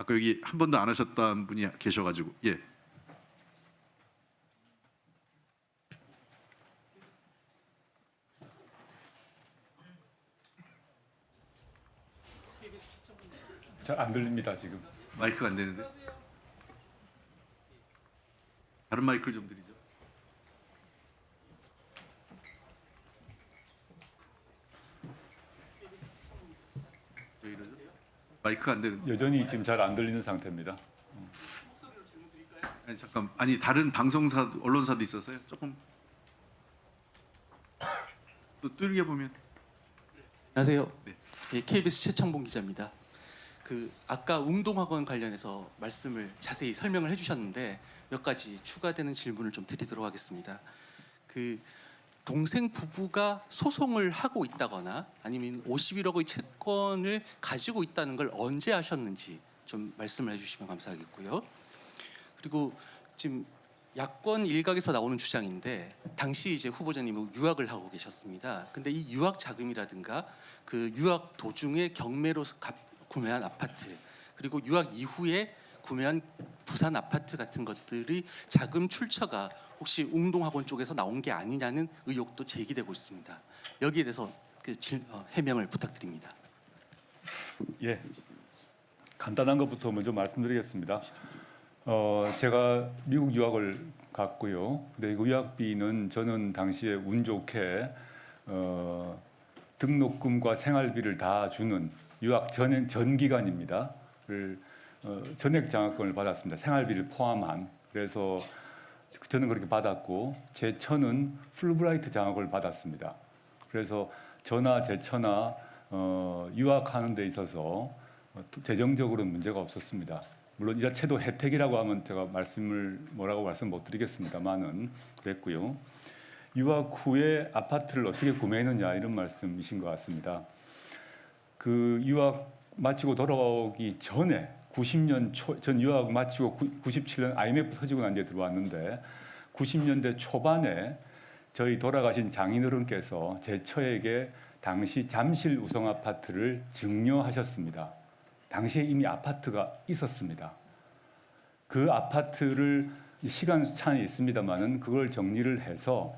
아까 여기 한 번도 안 하셨다는 분이 계셔가지고 예. 잘 안 들립니다 지금. 마이크가 안 되는데 다른 마이크를 좀 드리죠. 왜 이러죠? 마이크가 안 되는데. 여전히 지금 잘 안 들리는 상태입니다. 아니 잠깐 아니 다른 방송사 언론사도 있어서요. 조금 또 뚫게 보면 안녕하세요. 네. 예, KBS 최창봉 기자입니다. 아까 웅동학원 관련해서 말씀을 자세히 설명을 해주셨는데 몇 가지 추가되는 질문을 좀 드리도록 하겠습니다. 동생 부부가 소송을 하고 있다거나 아니면 51억의 채권을 가지고 있다는 걸 언제 아셨는지 좀 말씀을 해주시면 감사하겠고요. 그리고 지금 야권 일각에서 나오는 주장인데 당시 이제 후보자님은 유학을 하고 계셨습니다. 근데 이 유학 자금이라든가 유학 도중에 경매로 구매한 아파트 그리고 유학 이후에 구매한 부산 아파트 같은 것들이 자금 출처가 혹시 웅동학원 쪽에서 나온 게 아니냐는 의혹도 제기되고 있습니다. 여기에 대해서 해명을 부탁드립니다. 예, 간단한 것부터 먼저 말씀드리겠습니다. 제가 미국 유학을 갔고요. 근데 그 유학비는 저는 당시에 운 좋게 등록금과 생활비를 다 주는 유학 전 기간입니다. 전액 장학금을 받았습니다. 생활비를 포함한. 그래서 저는 그렇게 받았고 제 처는 풀브라이트 장학을 받았습니다. 그래서 저나 제 처나 유학하는 데 있어서 재정적으로는 문제가 없었습니다. 물론 이 자체도 혜택이라고 하면 제가 뭐라고 말씀 못 드리겠습니다만은 그랬고요. 유학 후에 아파트를 어떻게 구매했느냐 이런 말씀이신 것 같습니다. 유학 마치고 돌아오기 전에 90년 전 유학 마치고 97년 IMF 터지고 난 뒤에 들어왔는데 90년대 초반에 저희 돌아가신 장인어른께서 제 처에게 당시 잠실 우성 아파트를 증여하셨습니다. 당시에 이미 아파트가 있었습니다. 그 아파트를 시간 차이 있습니다만은 그걸 정리를 해서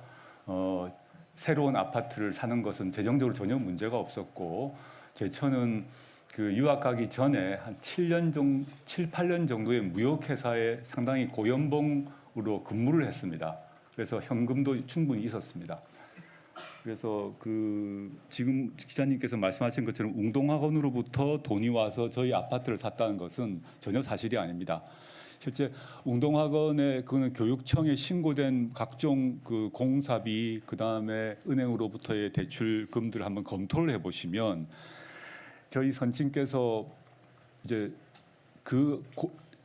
새로운 아파트를 사는 것은 재정적으로 전혀 문제가 없었고 제 처는 유학 가기 전에 한 7, 8년 정도의 무역회사에 상당히 고연봉으로 근무를 했습니다. 그래서 현금도 충분히 있었습니다. 그래서 지금 기자님께서 말씀하신 것처럼 웅동학원으로부터 돈이 와서 저희 아파트를 샀다는 것은 전혀 사실이 아닙니다. 실제 웅동학원의 그는 교육청에 신고된 각종 공사비 그다음에 은행으로부터의 대출금들을 한번 검토를 해보시면 저희 선친께서 이제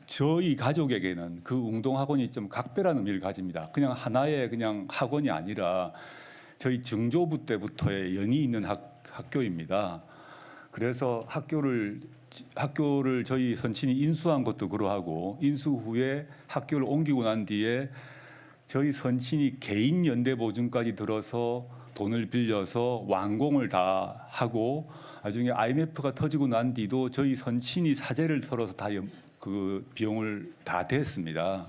저희 가족에게는 웅동학원이 좀 각별한 의미를 가집니다. 그냥 하나의 그냥 학원이 아니라 저희 증조부 때부터의 연이 있는 학교입니다. 그래서 학교를 저희 선친이 인수한 것도 그러하고 인수 후에 학교를 옮기고 난 뒤에 저희 선친이 개인 연대 보증까지 들어서 돈을 빌려서 완공을 다 하고 나중에 IMF가 터지고 난 뒤도 저희 선친이 사재를 털어서 다 비용을 다 댔습니다.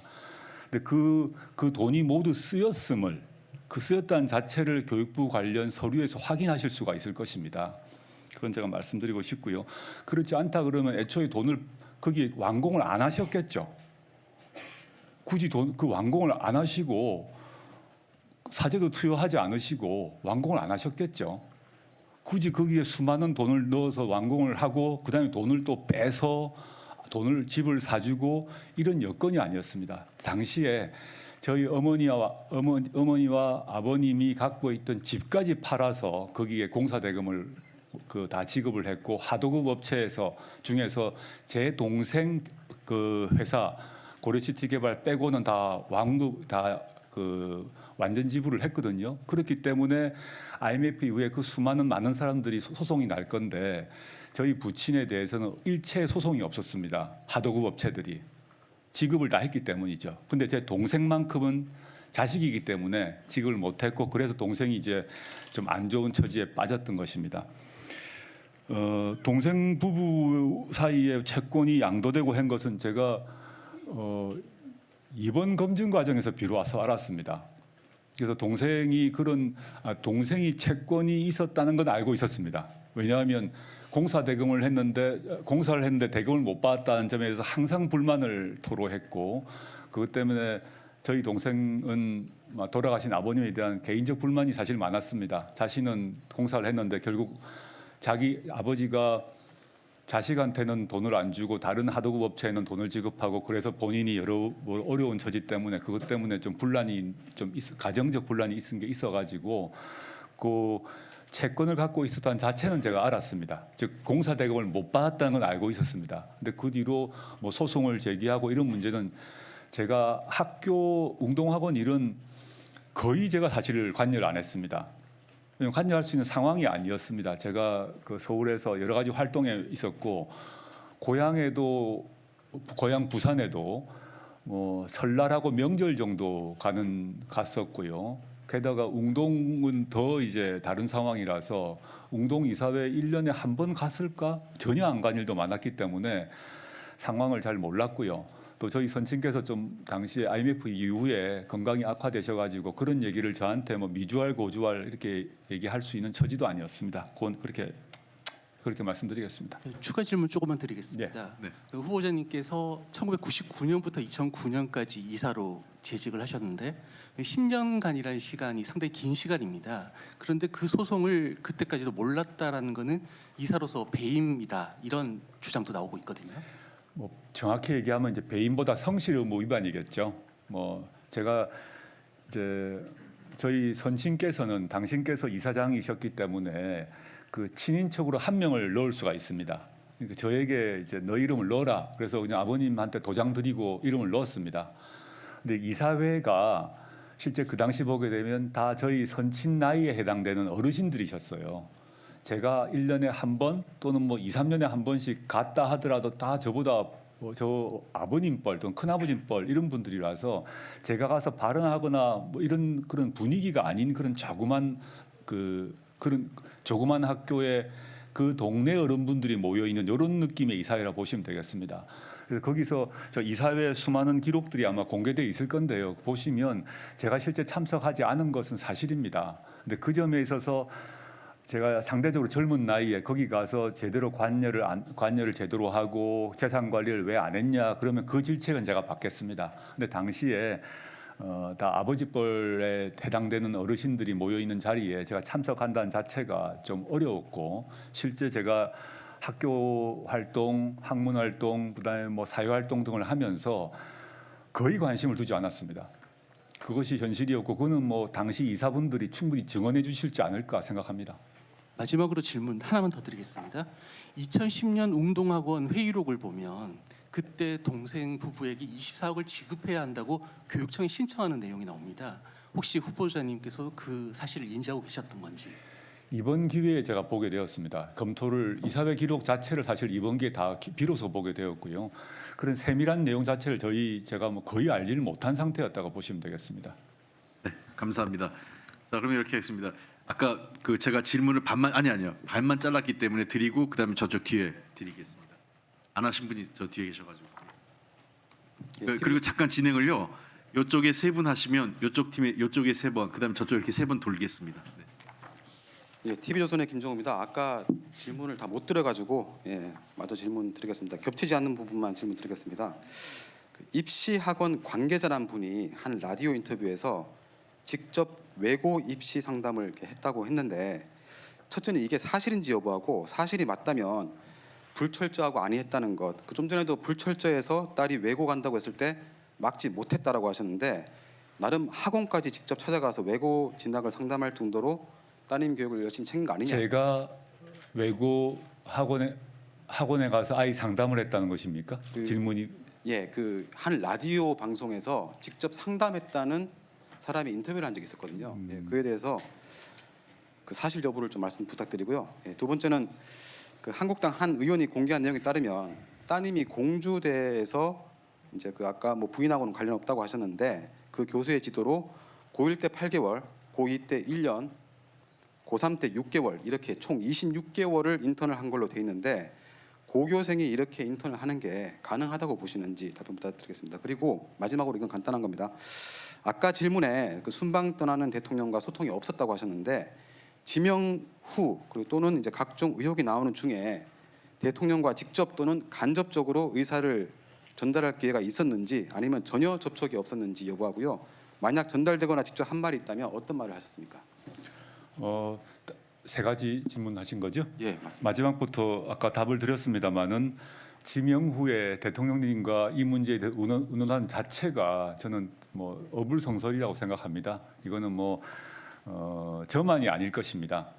근데 그 돈이 모두 쓰였음을 쓰였다는 자체를 교육부 관련 서류에서 확인하실 수가 있을 것입니다. 그건 제가 말씀드리고 싶고요. 그렇지 않다 그러면 애초에 돈을 거기 완공을 안 하셨겠죠. 굳이 완공을 안 하시고 사재도 투여하지 않으시고 완공을 안 하셨겠죠. 굳이 거기에 수많은 돈을 넣어서 완공을 하고 그다음에 돈을 또 빼서 집을 사주고 이런 여건이 아니었습니다. 당시에 저희 어머니와 아버님이 갖고 있던 집까지 팔아서 거기에 공사대금을 다 지급을 했고 하도급 업체에서 중에서 제 동생 회사 고려시티개발 빼고는 다 완전 지불을 했거든요. 그렇기 때문에 IMF 이후에 수많은 많은 사람들이 소송이 날 건데 저희 부친에 대해서는 일체 소송이 없었습니다. 하도급 업체들이 지급을 다 했기 때문이죠. 근데 제 동생만큼은 자식이기 때문에 지급을 못했고 그래서 동생이 이제 좀 안 좋은 처지에 빠졌던 것입니다. 동생 부부 사이에 채권이 양도되고 한 것은 제가 이번 검증 과정에서 비로소 알았습니다. 그래서 동생이 채권이 있었다는 건 알고 있었습니다. 왜냐하면 공사를 했는데 대금을 못 받았다는 점에 대해서 항상 불만을 토로했고, 그것 때문에 저희 동생은 돌아가신 아버님에 대한 개인적 불만이 사실 많았습니다. 자신은 공사를 했는데 결국 자기 아버지가 자식한테는 돈을 안 주고 다른 하도급 업체에는 돈을 지급하고, 그래서 본인이 여러 어려운 처지 때문에 그것 때문에 좀 분란이 가정적 분란이 있어가지고 그 채권을 갖고 있었다는 자체는 제가 알았습니다. 즉 공사 대금을 못 받았다는 건 알고 있었습니다. 근데 그 뒤로 뭐 소송을 제기하고 이런 문제는 제가 학교 운동학원 일은 거의 제가 사실 관여를 안 했습니다. 관여할 수 있는 상황이 아니었습니다. 제가 그 서울에서 여러 가지 활동에 있었고, 고향 부산에도 뭐 설날하고 명절 정도 갔었고요. 게다가 웅동은 더 이제 다른 상황이라서 웅동 이사회 1년에 한 번 갔을까? 전혀 안 간 일도 많았기 때문에 상황을 잘 몰랐고요. 또 저희 선친께서 좀 당시에 IMF 이후에 건강이 악화되셔가지고 그런 얘기를 저한테 뭐 미주알 고주알 이렇게 얘기할 수 있는 처지도 아니었습니다. 그렇게 말씀드리겠습니다. 추가 질문 조금만 드리겠습니다. 네. 후보자님께서 1999년부터 2009년까지 이사로 재직을 하셨는데 10년간이라는 시간이 상당히 긴 시간입니다. 그런데 그 소송을 그때까지도 몰랐다라는 것은 이사로서 배임이다, 이런 주장도 나오고 있거든요. 뭐 정확히 얘기하면 이제 배임보다 성실 의무 위반이겠죠. 뭐 제가 이제 저희 선친께서는 당신께서 이사장이셨기 때문에 그 친인척으로 한 명을 넣을 수가 있습니다. 그러니까 저에게 이제 너 이름을 넣어라. 그래서 그냥 아버님한테 도장 드리고 이름을 넣었습니다. 근데 이사회가 실제 그 당시 보게 되면 다 저희 선친 나이에 해당되는 어르신들이셨어요. 제가 1년에 한 번 또는 뭐 2, 3년에 한 번씩 갔다 하더라도 다 저보다 저 아버님 뻘 또는 큰아버님 뻘 이런 분들이라서 제가 가서 발언하거나 뭐 이런 그런 분위기가 아닌 그런 조그만 학교에 그 동네 어른분들이 모여 있는 이런 느낌의 이사회라 보시면 되겠습니다. 그래서 거기서 저 이사회 수많은 기록들이 아마 공개되어 있을 건데요. 보시면 제가 실제 참석하지 않은 것은 사실입니다. 근데 그 점에 있어서 제가 상대적으로 젊은 나이에 거기 가서 제대로 관여를 제대로 하고 재산 관리를 왜 안 했냐 그러면 그 질책은 제가 받겠습니다. 근데 당시에 다 아버지 뻘에 해당되는 어르신들이 모여 있는 자리에 제가 참석한다는 자체가 좀 어려웠고, 실제 제가 학교 활동, 학문 활동, 그다음에 뭐 사회 활동 등을 하면서 거의 관심을 두지 않았습니다. 그것이 현실이었고, 그거는 뭐 당시 이사분들이 충분히 증언해 주실지 않을까 생각합니다. 마지막으로 질문 하나만 더 드리겠습니다. 2010년 웅동학원 회의록을 보면 그때 동생 부부에게 24억을 지급해야 한다고 교육청에 신청하는 내용이 나옵니다. 혹시 후보자님께서 그 사실을 인지하고 계셨던 건지? 이번 기회에 제가 보게 되었습니다. 이사회 기록 자체를 사실 이번 기회에 다 비로소 보게 되었고요. 그런 세밀한 내용 자체를 제가 뭐 거의 알지를 못한 상태였다고 보시면 되겠습니다. 네, 감사합니다. 자, 그러면 이렇게 하겠습니다. 아까 제가 질문을 반만 잘랐기 때문에 드리고 그다음에 저쪽 뒤에 드리겠습니다. 안 하신 분이 저 뒤에 계셔가지고. 그리고 잠깐 진행을요. 이쪽에 3분 하시면 이쪽 팀에 이쪽에 3번, 그다음에 저쪽 이렇게 3번 돌리겠습니다. 네. 예, TV조선의 김정우입니다. 아까 질문을 다 못 드려가지고 마저 질문 드리겠습니다. 겹치지 않는 부분만 질문 드리겠습니다. 입시학원 관계자란 분이 한 라디오 인터뷰에서 직접 외고 입시 상담을 이렇게 했다고 했는데, 첫째는 이게 사실인지 여부하고, 사실이 맞다면 불철저하고 아니했다는 것. 좀 전에도 불철저해서 딸이 외고 간다고 했을 때 막지 못했다라고 하셨는데, 나름 학원까지 직접 찾아가서 외고 진학을 상담할 정도로 따님 교육을 열심히 챙긴 거 아니냐? 제가 외고 학원에 가서 아이 상담을 했다는 것입니까? 질문이. 예, 그 한 라디오 방송에서 직접 상담했다는 사람이 인터뷰를 한 적이 있었거든요. 예, 그에 대해서 그 사실 여부를 좀 말씀 부탁드리고요. 예, 두 번째는 그 한국당 한 의원이 공개한 내용에 따르면 따님이 공주대에서 이제 그 아까 뭐 부인하고는 관련 없다고 하셨는데, 그 교수의 지도로 고1 때 8개월, 고2 때 1년, 고3 때 6개월 이렇게 총 26개월을 인턴을 한 걸로 돼 있는데 고교생이 이렇게 인턴을 하는 게 가능하다고 보시는지 답변 부탁드리겠습니다. 그리고 마지막으로 이건 간단한 겁니다. 아까 질문에 그 순방 떠나는 대통령과 소통이 없었다고 하셨는데 지명 후 그리고 또는 이제 각종 의혹이 나오는 중에 대통령과 직접 또는 간접적으로 의사를 전달할 기회가 있었는지 아니면 전혀 접촉이 없었는지 여부하고요. 만약 전달되거나 직접 한 말이 있다면 어떤 말을 하셨습니까? 세 가지 질문하신 거죠? 예, 맞습니다. 마지막부터 아까 답을 드렸습니다마는 지명 후에 대통령님과 이 문제에 대해 의논한 자체가 저는 뭐 어불성설이라고 생각합니다. 이거는 뭐 저만이 아닐 것입니다.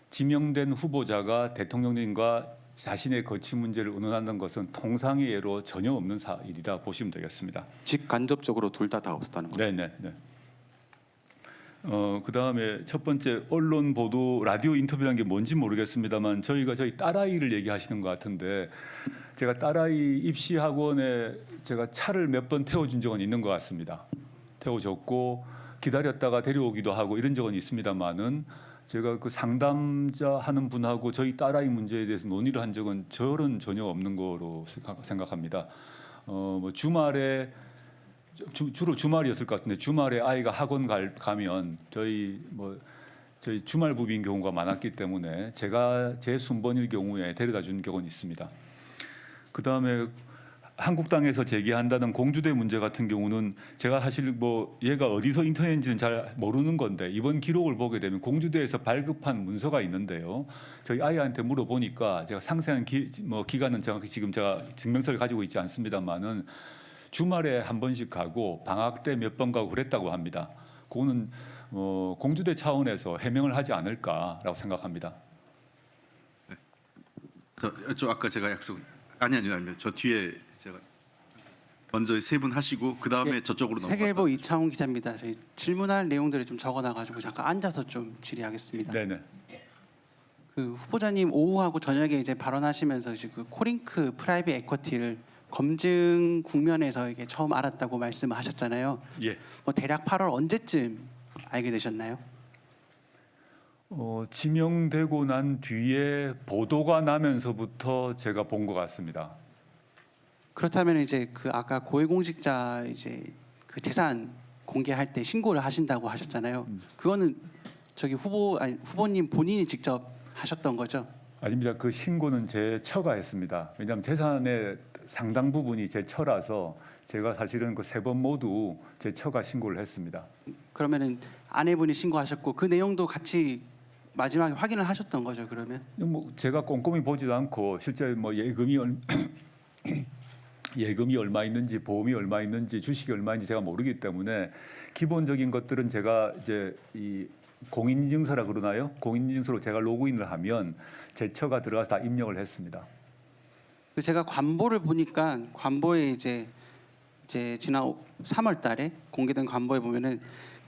지명된 후보자가 대통령님과 자신의 거취 문제를 의논하는 것은 통상의 예로 전혀 없는 일이다 보시면 되겠습니다. 직간접적으로 둘 다 없었다는 거죠. 네. 그다음에 첫 번째 언론 보도 라디오 인터뷰라는 게 뭔지 모르겠습니다만 저희 딸아이를 얘기하시는 것 같은데 제가 딸아이 입시 학원에 제가 차를 몇 번 태워준 적은 있는 것 같습니다. 태워줬고 기다렸다가 데려오기도 하고 이런 적은 있습니다만은 제가 그 상담자 하는 분하고 저희 딸아이 문제에 대해서 논의를 한 적은 전혀 없는 거로 생각합니다. 뭐 주말에 주로 주말이었을 것 같은데 주말에 아이가 학원 가면 저희 주말 부비인 경우가 많았기 때문에 제가 제 순번일 경우에 데려다 준 경우는 있습니다. 그 다음에 한국당에서 제기한다는 공주대 문제 같은 경우는 제가 사실 뭐 얘가 어디서 인턴했는지는 잘 모르는 건데 이번 기록을 보게 되면 공주대에서 발급한 문서가 있는데요. 저희 아이한테 물어보니까 제가 상세한 기간은 정확히 지금 제가 증명서를 가지고 있지 않습니다만은 주말에 한 번씩 가고 방학 때 몇 번 가고 그랬다고 합니다. 그거는 공주대 차원에서 해명을 하지 않을까라고 생각합니다. 저 아까 제가 아니요. 저 뒤에 제가 먼저 세 분 하시고 그 다음에 예, 저쪽으로 세계일보 이창훈 기자입니다. 저희 질문할 내용들을 좀 적어놔가지고 잠깐 앉아서 좀 질의하겠습니다. 네네. 그 후보자님 오후하고 저녁에 이제 발언하시면서 이제 그 코링크 프라이빗 에쿼티를 검증 국면에서 이게 처음 알았다고 말씀하셨잖아요. 예. 뭐 대략 8월 언제쯤 알게 되셨나요? 지명되고 난 뒤에 보도가 나면서부터 제가 본 것 같습니다. 그렇다면 이제 그 아까 고위공직자 이제 그 재산 공개할 때 신고를 하신다고 하셨잖아요. 그거는 저기 후보님 본인이 직접 하셨던 거죠? 아닙니다. 그 신고는 제 처가 했습니다. 왜냐하면 재산의 상당 부분이 제 처라서 제가 사실은 그 세 번 모두 제 처가 신고를 했습니다. 그러면은 아내분이 신고하셨고 그 내용도 같이 마지막에 확인을 하셨던 거죠, 그러면? 뭐 제가 꼼꼼히 보지도 않고 실제 뭐 예금이 얼마 있는지 보험이 얼마 있는지 주식이 얼마인지 제가 모르기 때문에 기본적인 것들은 제가 이제 이 공인인증서라 그러나요? 공인인증서로 제가 로그인을 하면 제 처가 들어가서 다 입력을 했습니다. 제가 관보를 보니까 관보에 이제 지난 3월달에 공개된 관보에 보면은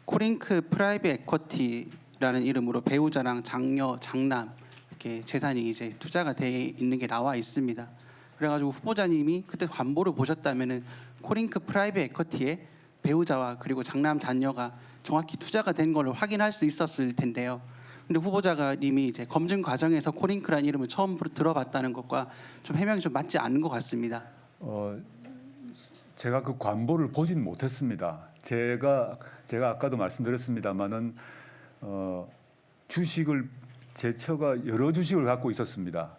코링크 프라이빗 에쿼티라는 이름으로 배우자랑 장녀, 장남 이렇게 재산이 이제 투자가 돼 있는 게 나와 있습니다. 그래가지고 후보자님이 그때 관보를 보셨다면은 코링크 프라이빗 에쿼티에 배우자와 그리고 장남, 장녀가 정확히 투자가 된 걸 확인할 수 있었을 텐데요. 근데 후보자가 이미 이제 검증 과정에서 코링크라는 이름을 처음 들어봤다는 것과 좀 해명이 좀 맞지 않는 것 같습니다. 제가 그 관보를 보진 못했습니다. 제가 아까도 말씀드렸습니다만은 주식을 제 처가 여러 주식을 갖고 있었습니다.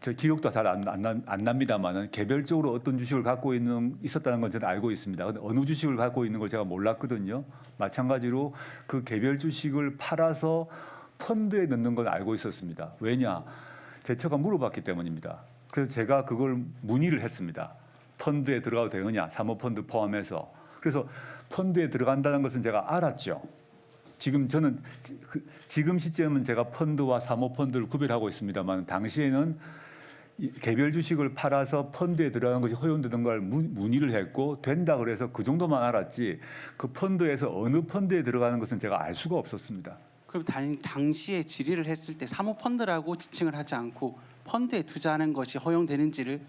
제 기억도 잘 안 납니다만은 개별적으로 어떤 주식을 갖고 있었다는 건 저는 알고 있습니다. 근데 어느 주식을 갖고 있는 걸 제가 몰랐거든요. 마찬가지로 그 개별 주식을 팔아서 펀드에 넣는 건 알고 있었습니다. 왜냐? 제 처가 물어봤기 때문입니다. 그래서 제가 그걸 문의를 했습니다. 펀드에 들어가도 되느냐? 사모펀드 포함해서. 그래서 펀드에 들어간다는 것은 제가 알았죠. 지금 시점은 제가 펀드와 사모펀드를 구별하고 있습니다만 당시에는 개별 주식을 팔아서 펀드에 들어가는 것이 허용되는 걸 문의를 했고 된다 그래서 그 정도만 알았지 그 펀드에서 어느 펀드에 들어가는 것은 제가 알 수가 없었습니다. 그럼 당시에 질의를 했을 때 사모펀드라고 지칭을 하지 않고 펀드에 투자하는 것이 허용되는지를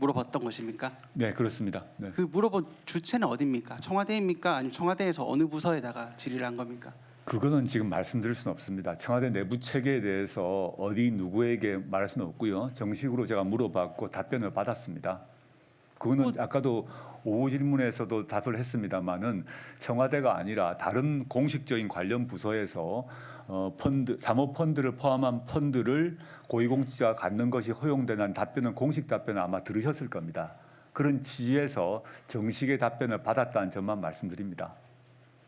물어봤던 것입니까? 네, 그렇습니다. 네. 그 물어본 주체는 어디입니까? 청와대입니까? 아니면 청와대에서 어느 부서에다가 질의를 한 겁니까? 그거는 지금 말씀드릴 수는 없습니다. 청와대 내부 체계에 대해서 어디 누구에게 말할 수는 없고요. 정식으로 제가 물어봤고 답변을 받았습니다. 그거는 아까도 오후 질문에서도 답을 했습니다마는 청와대가 아니라 다른 공식적인 관련 부서에서 펀드, 사모펀드를 포함한 펀드를 고위공직자가 갖는 것이 허용되는 답변은 공식 답변을 아마 들으셨을 겁니다. 그런 취지에서 정식의 답변을 받았다는 점만 말씀드립니다.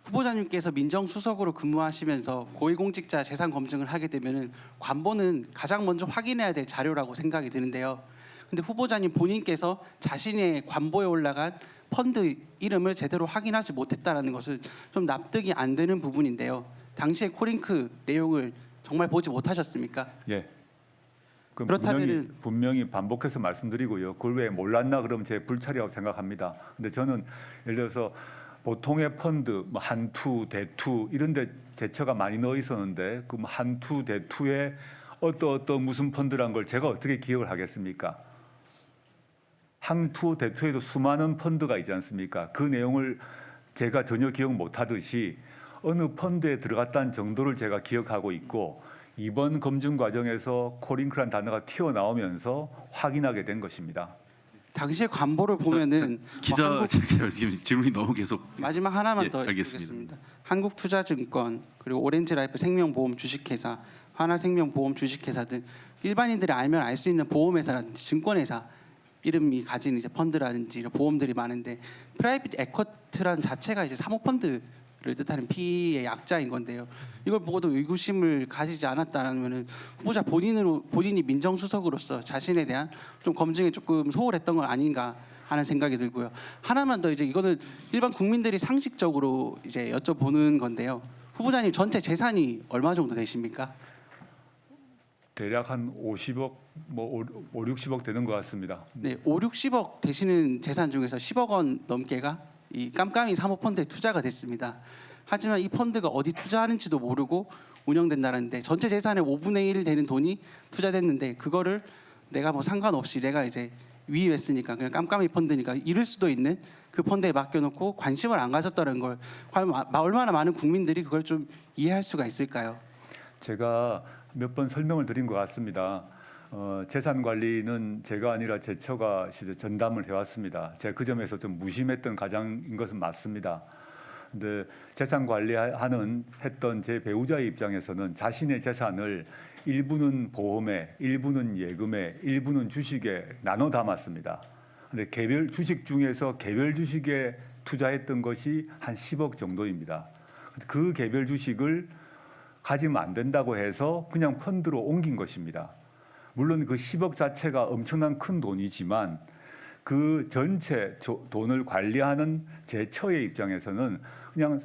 후보자님께서 민정수석으로 근무하시면서 고위공직자 재산 검증을 하게 되면은 관보는 가장 먼저 확인해야 될 자료라고 생각이 드는데요. 근데 후보자님 본인께서 자신의 관보에 올라간 펀드 이름을 제대로 확인하지 못했다라는 것은 좀 납득이 안 되는 부분인데요. 당시에 코링크 내용을 정말 보지 못하셨습니까? 예. 그럼 그렇다면은 분명히 반복해서 말씀드리고요. 그걸 왜 몰랐나 그러면 제 불찰이라고 생각합니다. 근데 저는 예를 들어서 보통의 펀드, 뭐 한투, 대투 이런 데 제처가 많이 넣어 있었는데 그 한투, 대투에 어떤 무슨 펀드란 걸 제가 어떻게 기억을 하겠습니까? 한투, 대투에도 수많은 펀드가 있지 않습니까? 그 내용을 제가 전혀 기억 못 하듯이 어느 펀드에 들어갔다는 정도를 제가 기억하고 있고 이번 검증 과정에서 코링크란 단어가 튀어나오면서 확인하게 된 것입니다. 당시의 관보를 보면은 기자 뭐 제가 지금 질문이 너무 계속 마지막 하나만 예, 더 알겠습니다. 드리겠습니다. 한국투자증권 그리고 오렌지라이프 생명보험 주식회사, 하나생명보험 주식회사 등 일반인들이 알면 알 수 있는 보험회사라든지 증권회사 이름이 가진 이제 펀드라든지 이런 보험들이 많은데 프라이빗 에쿼트라는 자체가 이제 사모펀드를 뜻하는 PE의 약자인 건데요. 이걸 보고도 의구심을 가지지 않았다라면은 후보자 본인이 민정수석으로서 자신에 대한 좀 검증에 조금 소홀했던 건 아닌가 하는 생각이 들고요. 하나만 더 이제 이거는 일반 국민들이 상식적으로 이제 여쭤보는 건데요. 후보자님 전체 재산이 얼마 정도 되십니까? 대략 한 50억, 뭐 5, 60억 되는 것 같습니다. 네, 5, 60억 되시는 재산 중에서 10억 원 넘게가 이 깜깜이 사모펀드에 투자가 됐습니다. 하지만 이 펀드가 어디 투자하는지도 모르고 운영된다는데 전체 재산의 5분의 1 되는 돈이 투자됐는데 그거를 내가 뭐 상관없이 내가 이제 위임했으니까 그냥 깜깜이 펀드니까 잃을 수도 있는 그 펀드에 맡겨놓고 관심을 안 가졌다는 걸 과연 얼마나 많은 국민들이 그걸 좀 이해할 수가 있을까요? 제가 몇 번 설명을 드린 것 같습니다. 재산 관리는 제가 아니라 제 처가 전담을 해왔습니다. 제가 그 점에서 좀 무심했던 가장인 것은 맞습니다. 근데 재산 했던 제 배우자의 입장에서는 자신의 재산을 일부는 보험에, 일부는 예금에, 일부는 주식에 나눠 담았습니다. 근데 개별 주식 중에서 개별 주식에 투자했던 것이 한 10억 정도입니다. 그 개별 주식을 가지면 안 된다고 해서 그냥 펀드로 옮긴 것입니다. 물론 그 10억 자체가 엄청난 큰 돈이지만 그 전체 돈을 관리하는 제 처의 입장에서는 그냥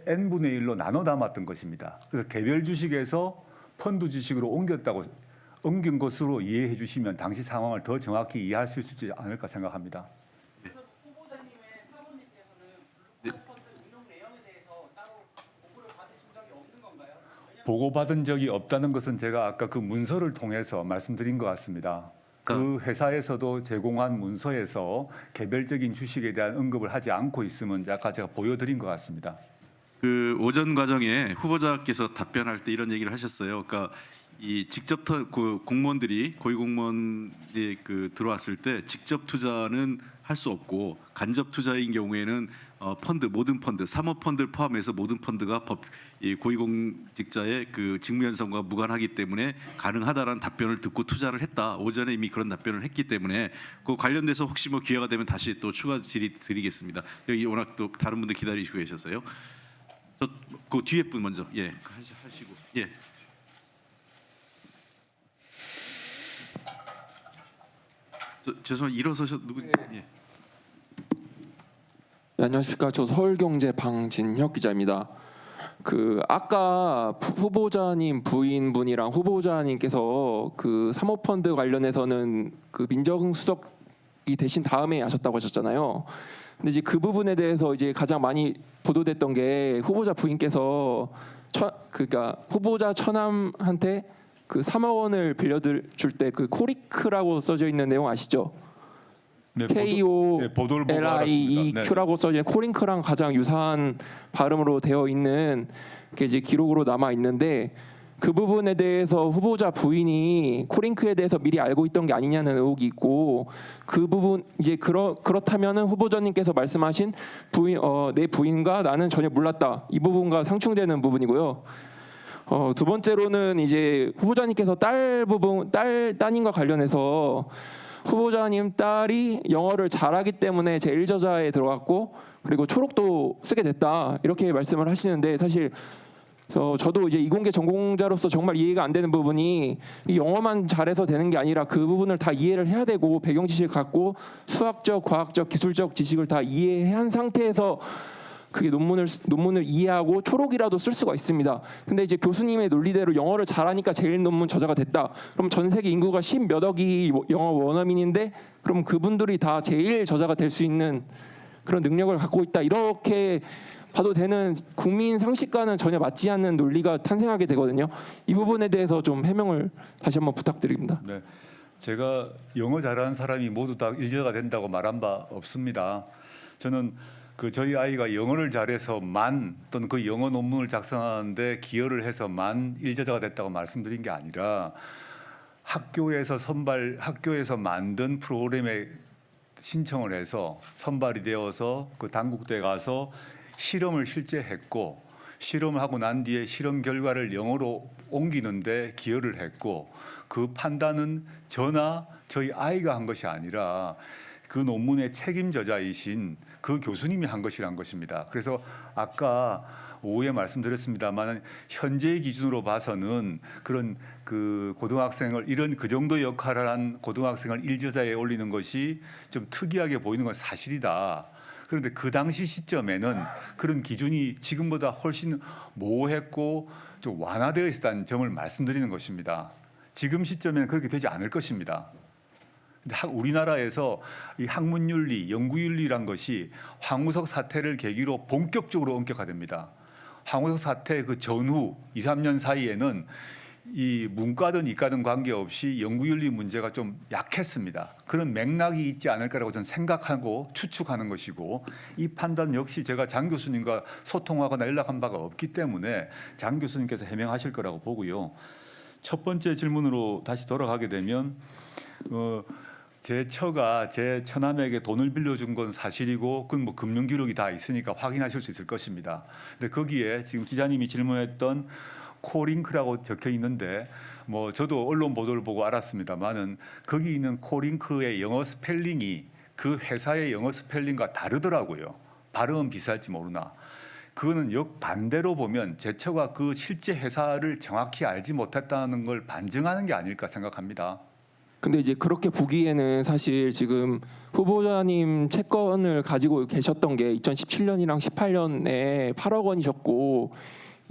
n분의 1로 나눠 담았던 것입니다. 그래서 개별 주식에서 펀드 주식으로 옮긴 것으로 이해해 주시면 당시 상황을 더 정확히 이해할 수 있지 않을까 생각합니다. 후보자님의 사모님께서는 블루펀드 운영 내용에 대해서 따로 보고를 받으신 적이 없는 건가요? 보고받은 적이 없다는 것은 제가 아까 그 문서를 통해서 말씀드린 것 같습니다. 그 회사에서도 제공한 문서에서 개별적인 주식에 대한 언급을 하지 않고 있음은 아까 제가 보여드린 것 같습니다. 그 오전 과정에 후보자께서 답변할 때 이런 얘기를 하셨어요. 그러니까 이 직접 그 공무원들이 고위공무원이 그 들어왔을 때 직접 투자는 할 수 없고 간접 투자인 경우에는 펀드 모든 펀드 사모펀드를 포함해서 모든 펀드가 이 고위공직자의 그 직무연상과 무관하기 때문에 가능하다라는 답변을 듣고 투자를 했다. 오전에 이미 그런 답변을 했기 때문에 그 관련돼서 혹시 뭐 기회가 되면 다시 또 추가 질의 드리겠습니다. 여기 워낙 또 다른 분들 기다리시고 계셔서요. 그 뒤에 분 먼저 하시고 예. 죄송합니다. 일어서셔 누군지 예. 네, 안녕하십니까. 저 서울경제 방진혁 기자입니다. 그 아까 후보자님 부인분이랑 후보자님께서 그 사모펀드 관련해서는 그 민정수석이 되신 다음에 하셨다고 하셨잖아요. 근데 이제 그 부분에 대해서 이제 가장 많이 보도됐던 게 후보자 부인께서 그러니까 후보자 처남한테 그 3억 원을 빌려줄 때 그 코리크라고 써져 있는 내용 아시죠? 네, KO 네, 보도를 보고 LIEQ라고 써진 코링크랑 가장 유사한 발음으로 되어 있는 게 이제 기록으로 남아 있는데 그 부분에 대해서 후보자 부인이 코링크에 대해서 미리 알고 있던 게 아니냐는 의혹이 있고 그 부분 이제 그렇다면은 후보자님께서 말씀하신 내 부인과 나는 전혀 몰랐다 이 부분과 상충되는 부분이고요. 두 번째로는 이제 후보자님께서 따님과 관련해서 후보자님 딸이 영어를 잘하기 때문에 제1저자에 들어갔고 그리고 초록도 쓰게 됐다 이렇게 말씀을 하시는데 사실 저도 이제 이공계 전공자로서 정말 이해가 안 되는 부분이 이 영어만 잘해서 되는 게 아니라 그 부분을 다 이해를 해야 되고 배경 지식을 갖고 수학적, 과학적, 기술적 지식을 다 이해한 상태에서 그게 논문을 이해하고 초록이라도 쓸 수가 있습니다. 근데 이제 교수님의 논리대로 영어를 잘하니까 제일 논문 저자가 됐다. 그럼 전 세계 인구가 10몇 억이 영어 원어민인데 그럼 그분들이 다 제일 저자가 될 수 있는 그런 능력을 갖고 있다. 이렇게 봐도 되는 국민 상식과는 전혀 맞지 않는 논리가 탄생하게 되거든요. 이 부분에 대해서 좀 해명을 다시 한번 부탁드립니다. 네, 제가 영어 잘하는 사람이 모두 다 일저자가 된다고 말한 바 없습니다. 저는 저희 아이가 영어를 잘해서 또는 그 영어 논문을 작성하는데 기여를 해서 일저자가 됐다고 말씀드린 게 아니라 학교에서 만든 프로그램에 신청을 해서 선발이 되어서 그 당국대에 가서 실험을 실제 했고 실험을 하고 난 뒤에 실험 결과를 영어로 옮기는데 기여를 했고 그 판단은 저나 저희 아이가 한 것이 아니라 그 논문의 책임저자이신 그 교수님이 한 것이란 것입니다. 그래서 아까 오후에 말씀드렸습니다만 현재의 기준으로 봐서는 그런 그 고등학생을 이런 그 정도 역할을 한 고등학생을 일저자에 올리는 것이 좀 특이하게 보이는 건 사실이다. 그런데 그 당시 시점에는 그런 기준이 지금보다 훨씬 모호했고 좀 완화되어 있었다는 점을 말씀드리는 것입니다. 지금 시점에는 그렇게 되지 않을 것입니다. 우리나라에서 이 학문윤리, 연구윤리란 것이 황우석 사태를 계기로 본격적으로 엄격화됩니다. 황우석 사태 그 전후 2, 3년 사이에는 이 문과든 이과든 관계없이 연구윤리 문제가 좀 약했습니다. 그런 맥락이 있지 않을까라고 저는 생각하고 추측하는 것이고 이 판단 역시 제가 장 교수님과 소통하거나 연락한 바가 없기 때문에 장 교수님께서 해명하실 거라고 보고요. 첫 번째 질문으로 다시 돌아가게 되면 제 처가 제 처남에게 돈을 빌려준 건 사실이고 그건 뭐 금융 기록이 다 있으니까 확인하실 수 있을 것입니다. 근데 거기에 지금 기자님이 질문했던 코링크라고 적혀 있는데 뭐 저도 언론 보도를 보고 알았습니다만은 거기 있는 코링크의 영어 스펠링이 그 회사의 영어 스펠링과 다르더라고요. 발음은 비슷할지 모르나. 그거는 역반대로 보면 제 처가 그 실제 회사를 정확히 알지 못했다는 걸 반증하는 게 아닐까 생각합니다. 근데 이제 그렇게 보기에는 사실 지금 후보자님 채권을 가지고 계셨던 게 2017년이랑 18년에 8억 원이셨고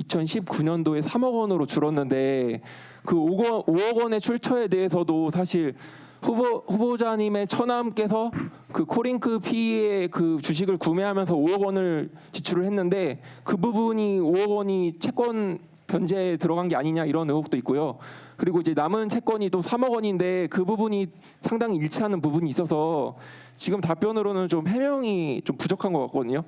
2019년도에 3억 원으로 줄었는데 그 5억 원의 출처에 대해서도 사실 후보자님의 처남께서 그 코링크 PE의 그 주식을 구매하면서 5억 원을 지출을 했는데 그 부분이 5억 원이 채권 변제에 들어간 게 아니냐 이런 의혹도 있고요. 그리고 이제 남은 채권이 또 3억 원인데 그 부분이 상당히 일치하는 부분이 있어서 지금 답변으로는 좀 해명이 좀 부족한 것 같거든요.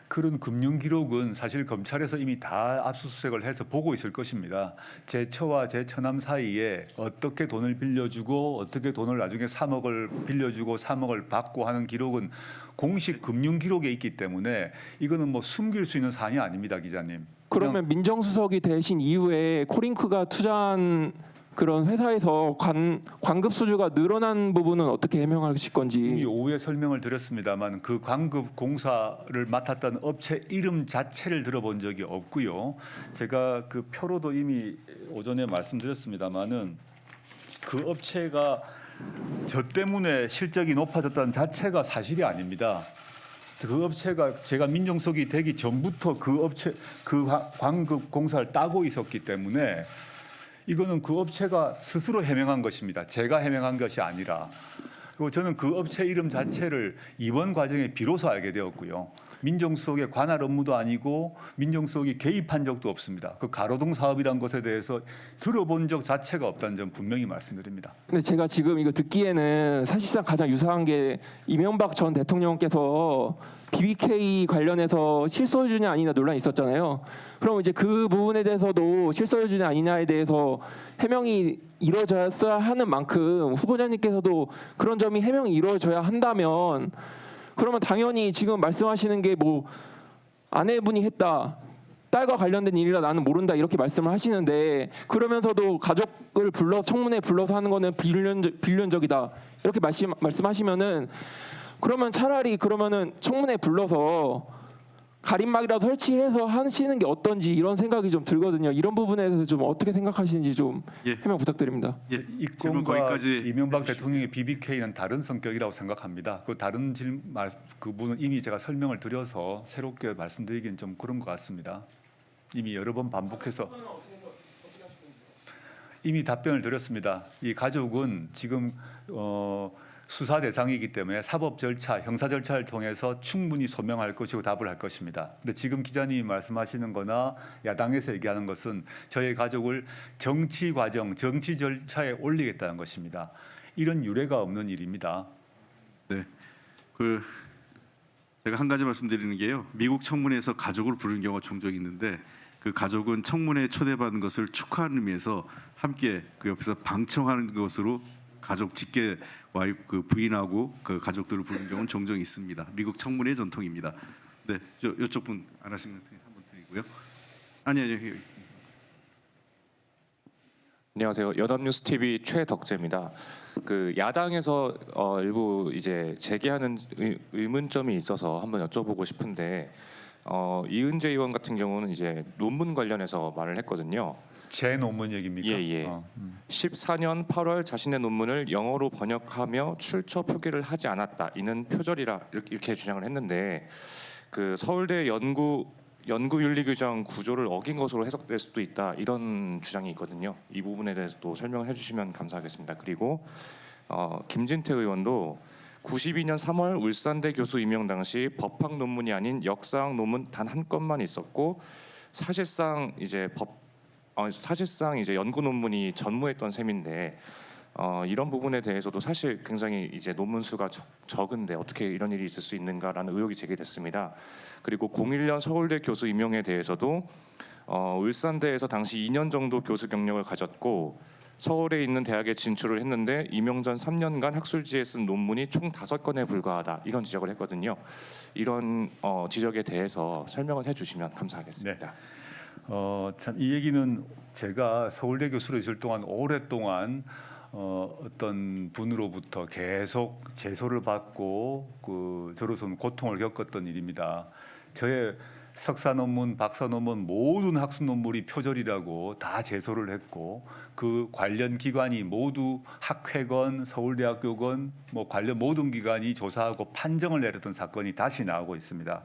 그런 금융 기록은 사실 검찰에서 이미 다 압수수색을 해서 보고 있을 것입니다. 제 처와 제 처남 사이에 어떻게 돈을 빌려주고 어떻게 돈을 나중에 3억을 빌려주고 3억을 받고 하는 기록은 공식 금융 기록에 있기 때문에 이거는 뭐 숨길 수 있는 사안이 아닙니다, 기자님. 그러면 민정수석이 되신 이후에 코링크가 투자한 그런 회사에서 관급 수주가 늘어난 부분은 어떻게 해명하실 건지. 이미 오후에 설명을 드렸습니다만 그 관급 공사를 맡았던 업체 이름 자체를 들어본 적이 없고요. 제가 그 표로도 이미 오전에 말씀드렸습니다만은 그 업체가 저 때문에 실적이 높아졌다는 자체가 사실이 아닙니다. 그 업체가 제가 민정수석이 되기 전부터 그 업체 그 관급 공사를 따고 있었기 때문에 이거는 그 업체가 스스로 해명한 것입니다. 제가 해명한 것이 아니라 그리고 저는 그 업체 이름 자체를 이번 과정에 비로소 알게 되었고요. 민정수석의 관할 업무도 아니고 민정수석이 개입한 적도 없습니다. 그 가로등 사업이란 것에 대해서 들어본 적 자체가 없다는 점 분명히 말씀드립니다. 근데 제가 지금 이거 듣기에는 사실상 가장 유사한 게 이명박 전 대통령께서 BBK 관련해서 실소유주냐 아니냐 논란이 있었잖아요. 그럼 이제 그 부분에 대해서도 실소유주냐 아니냐에 대해서 해명이 이루어져야 하는 만큼 후보자님께서도 그런 점이 해명이 이루어져야 한다면 그러면 당연히 지금 말씀하시는 게 뭐 아내분이 했다. 딸과 관련된 일이라 나는 모른다 이렇게 말씀을 하시는데 그러면서도 가족을 불러 청문회 불러서 하는 거는 빌런적이다 이렇게 말씀하시면은 그러면 차라리 그러면은 청문회 불러서 가림막이라도 설치해서 하시는 게 어떤지 이런 생각이 좀 들거든요. 이런 부분에 대해서 좀 어떻게 생각하시는지 좀 예. 해명 부탁드립니다. 예, 질문 이권과 거기까지 이명박 대통령의 BBK는 다른 성격이라고 생각합니다. 그 다른 그 부분은 이미 제가 설명을 드려서 새롭게 말씀드리기는 좀 그런 것 같습니다. 이미 여러 번 반복해서 이미 답변을 드렸습니다. 이 가족은 지금 수사 대상이기 때문에 사법 절차, 형사 절차를 통해서 충분히 소명할 것이고 답을 할 것입니다. 근데 지금 기자님이 말씀하시는 거나 야당에서 얘기하는 것은 저희 가족을 정치 과정, 정치 절차에 올리겠다는 것입니다. 이런 유례가 없는 일입니다. 네, 제가 한 가지 말씀드리는 게요. 미국 청문회에서 가족을 부르는 경우가 종종 있는데 그 가족은 청문회에 초대받은 것을 축하하는 의미에서 함께 그 옆에서 방청하는 것으로 가족 직계 와이프 그 부인하고 그 가족들을 부르는 경우는 종종 있습니다. 미국 청문회 전통입니다. 네, 이쪽 분 안 하신 것 같아요. 한번 드리고요. 아니요. 안녕하세요. 연합뉴스 TV 최덕재입니다. 그 야당에서 일부 이제 제기하는 의문점이 있어서 한번 여쭤보고 싶은데 이은재 의원 같은 경우는 이제 논문 관련해서 말을 했거든요. 제 논문 얘기입니까? 예. 14년 8월 자신의 논문을 영어로 번역하며 출처 표기를 하지 않았다. 이는 표절이라 이렇게 주장을 했는데 그 서울대 연구윤리규정 구조를 어긴 것으로 해석될 수도 있다. 이런 주장이 있거든요. 이 부분에 대해서도 설명을 해주시면 감사하겠습니다. 그리고 김진태 의원도 92년 3월 울산대 교수 임용 당시 법학 논문이 아닌 역사학 논문 단 한 건만 있었고 사실상 이제 연구 논문이 전무했던 셈인데 이런 부분에 대해서도 사실 굉장히 이제 논문 수가 적은데 어떻게 이런 일이 있을 수 있는가라는 의혹이 제기됐습니다. 그리고 01년 서울대 교수 임용에 대해서도 울산대에서 당시 2년 정도 교수 경력을 가졌고 서울에 있는 대학에 진출을 했는데 임용 전 3년간 학술지에 쓴 논문이 총 5건에 불과하다 이런 지적을 했거든요. 이런 지적에 대해서 설명을 해주시면 감사하겠습니다. 네. 참 이 얘기는 제가 서울대 교수로 있을 동안 오랫동안 어떤 분으로부터 계속 제소를 받고 저로서는 고통을 겪었던 일입니다. 저의 석사 논문, 박사 논문 모든 학술 논문이 표절이라고 다 제소를 했고 그 관련 기관이 모두 학회건, 서울대학교건 뭐 관련 모든 기관이 조사하고 판정을 내렸던 사건이 다시 나오고 있습니다.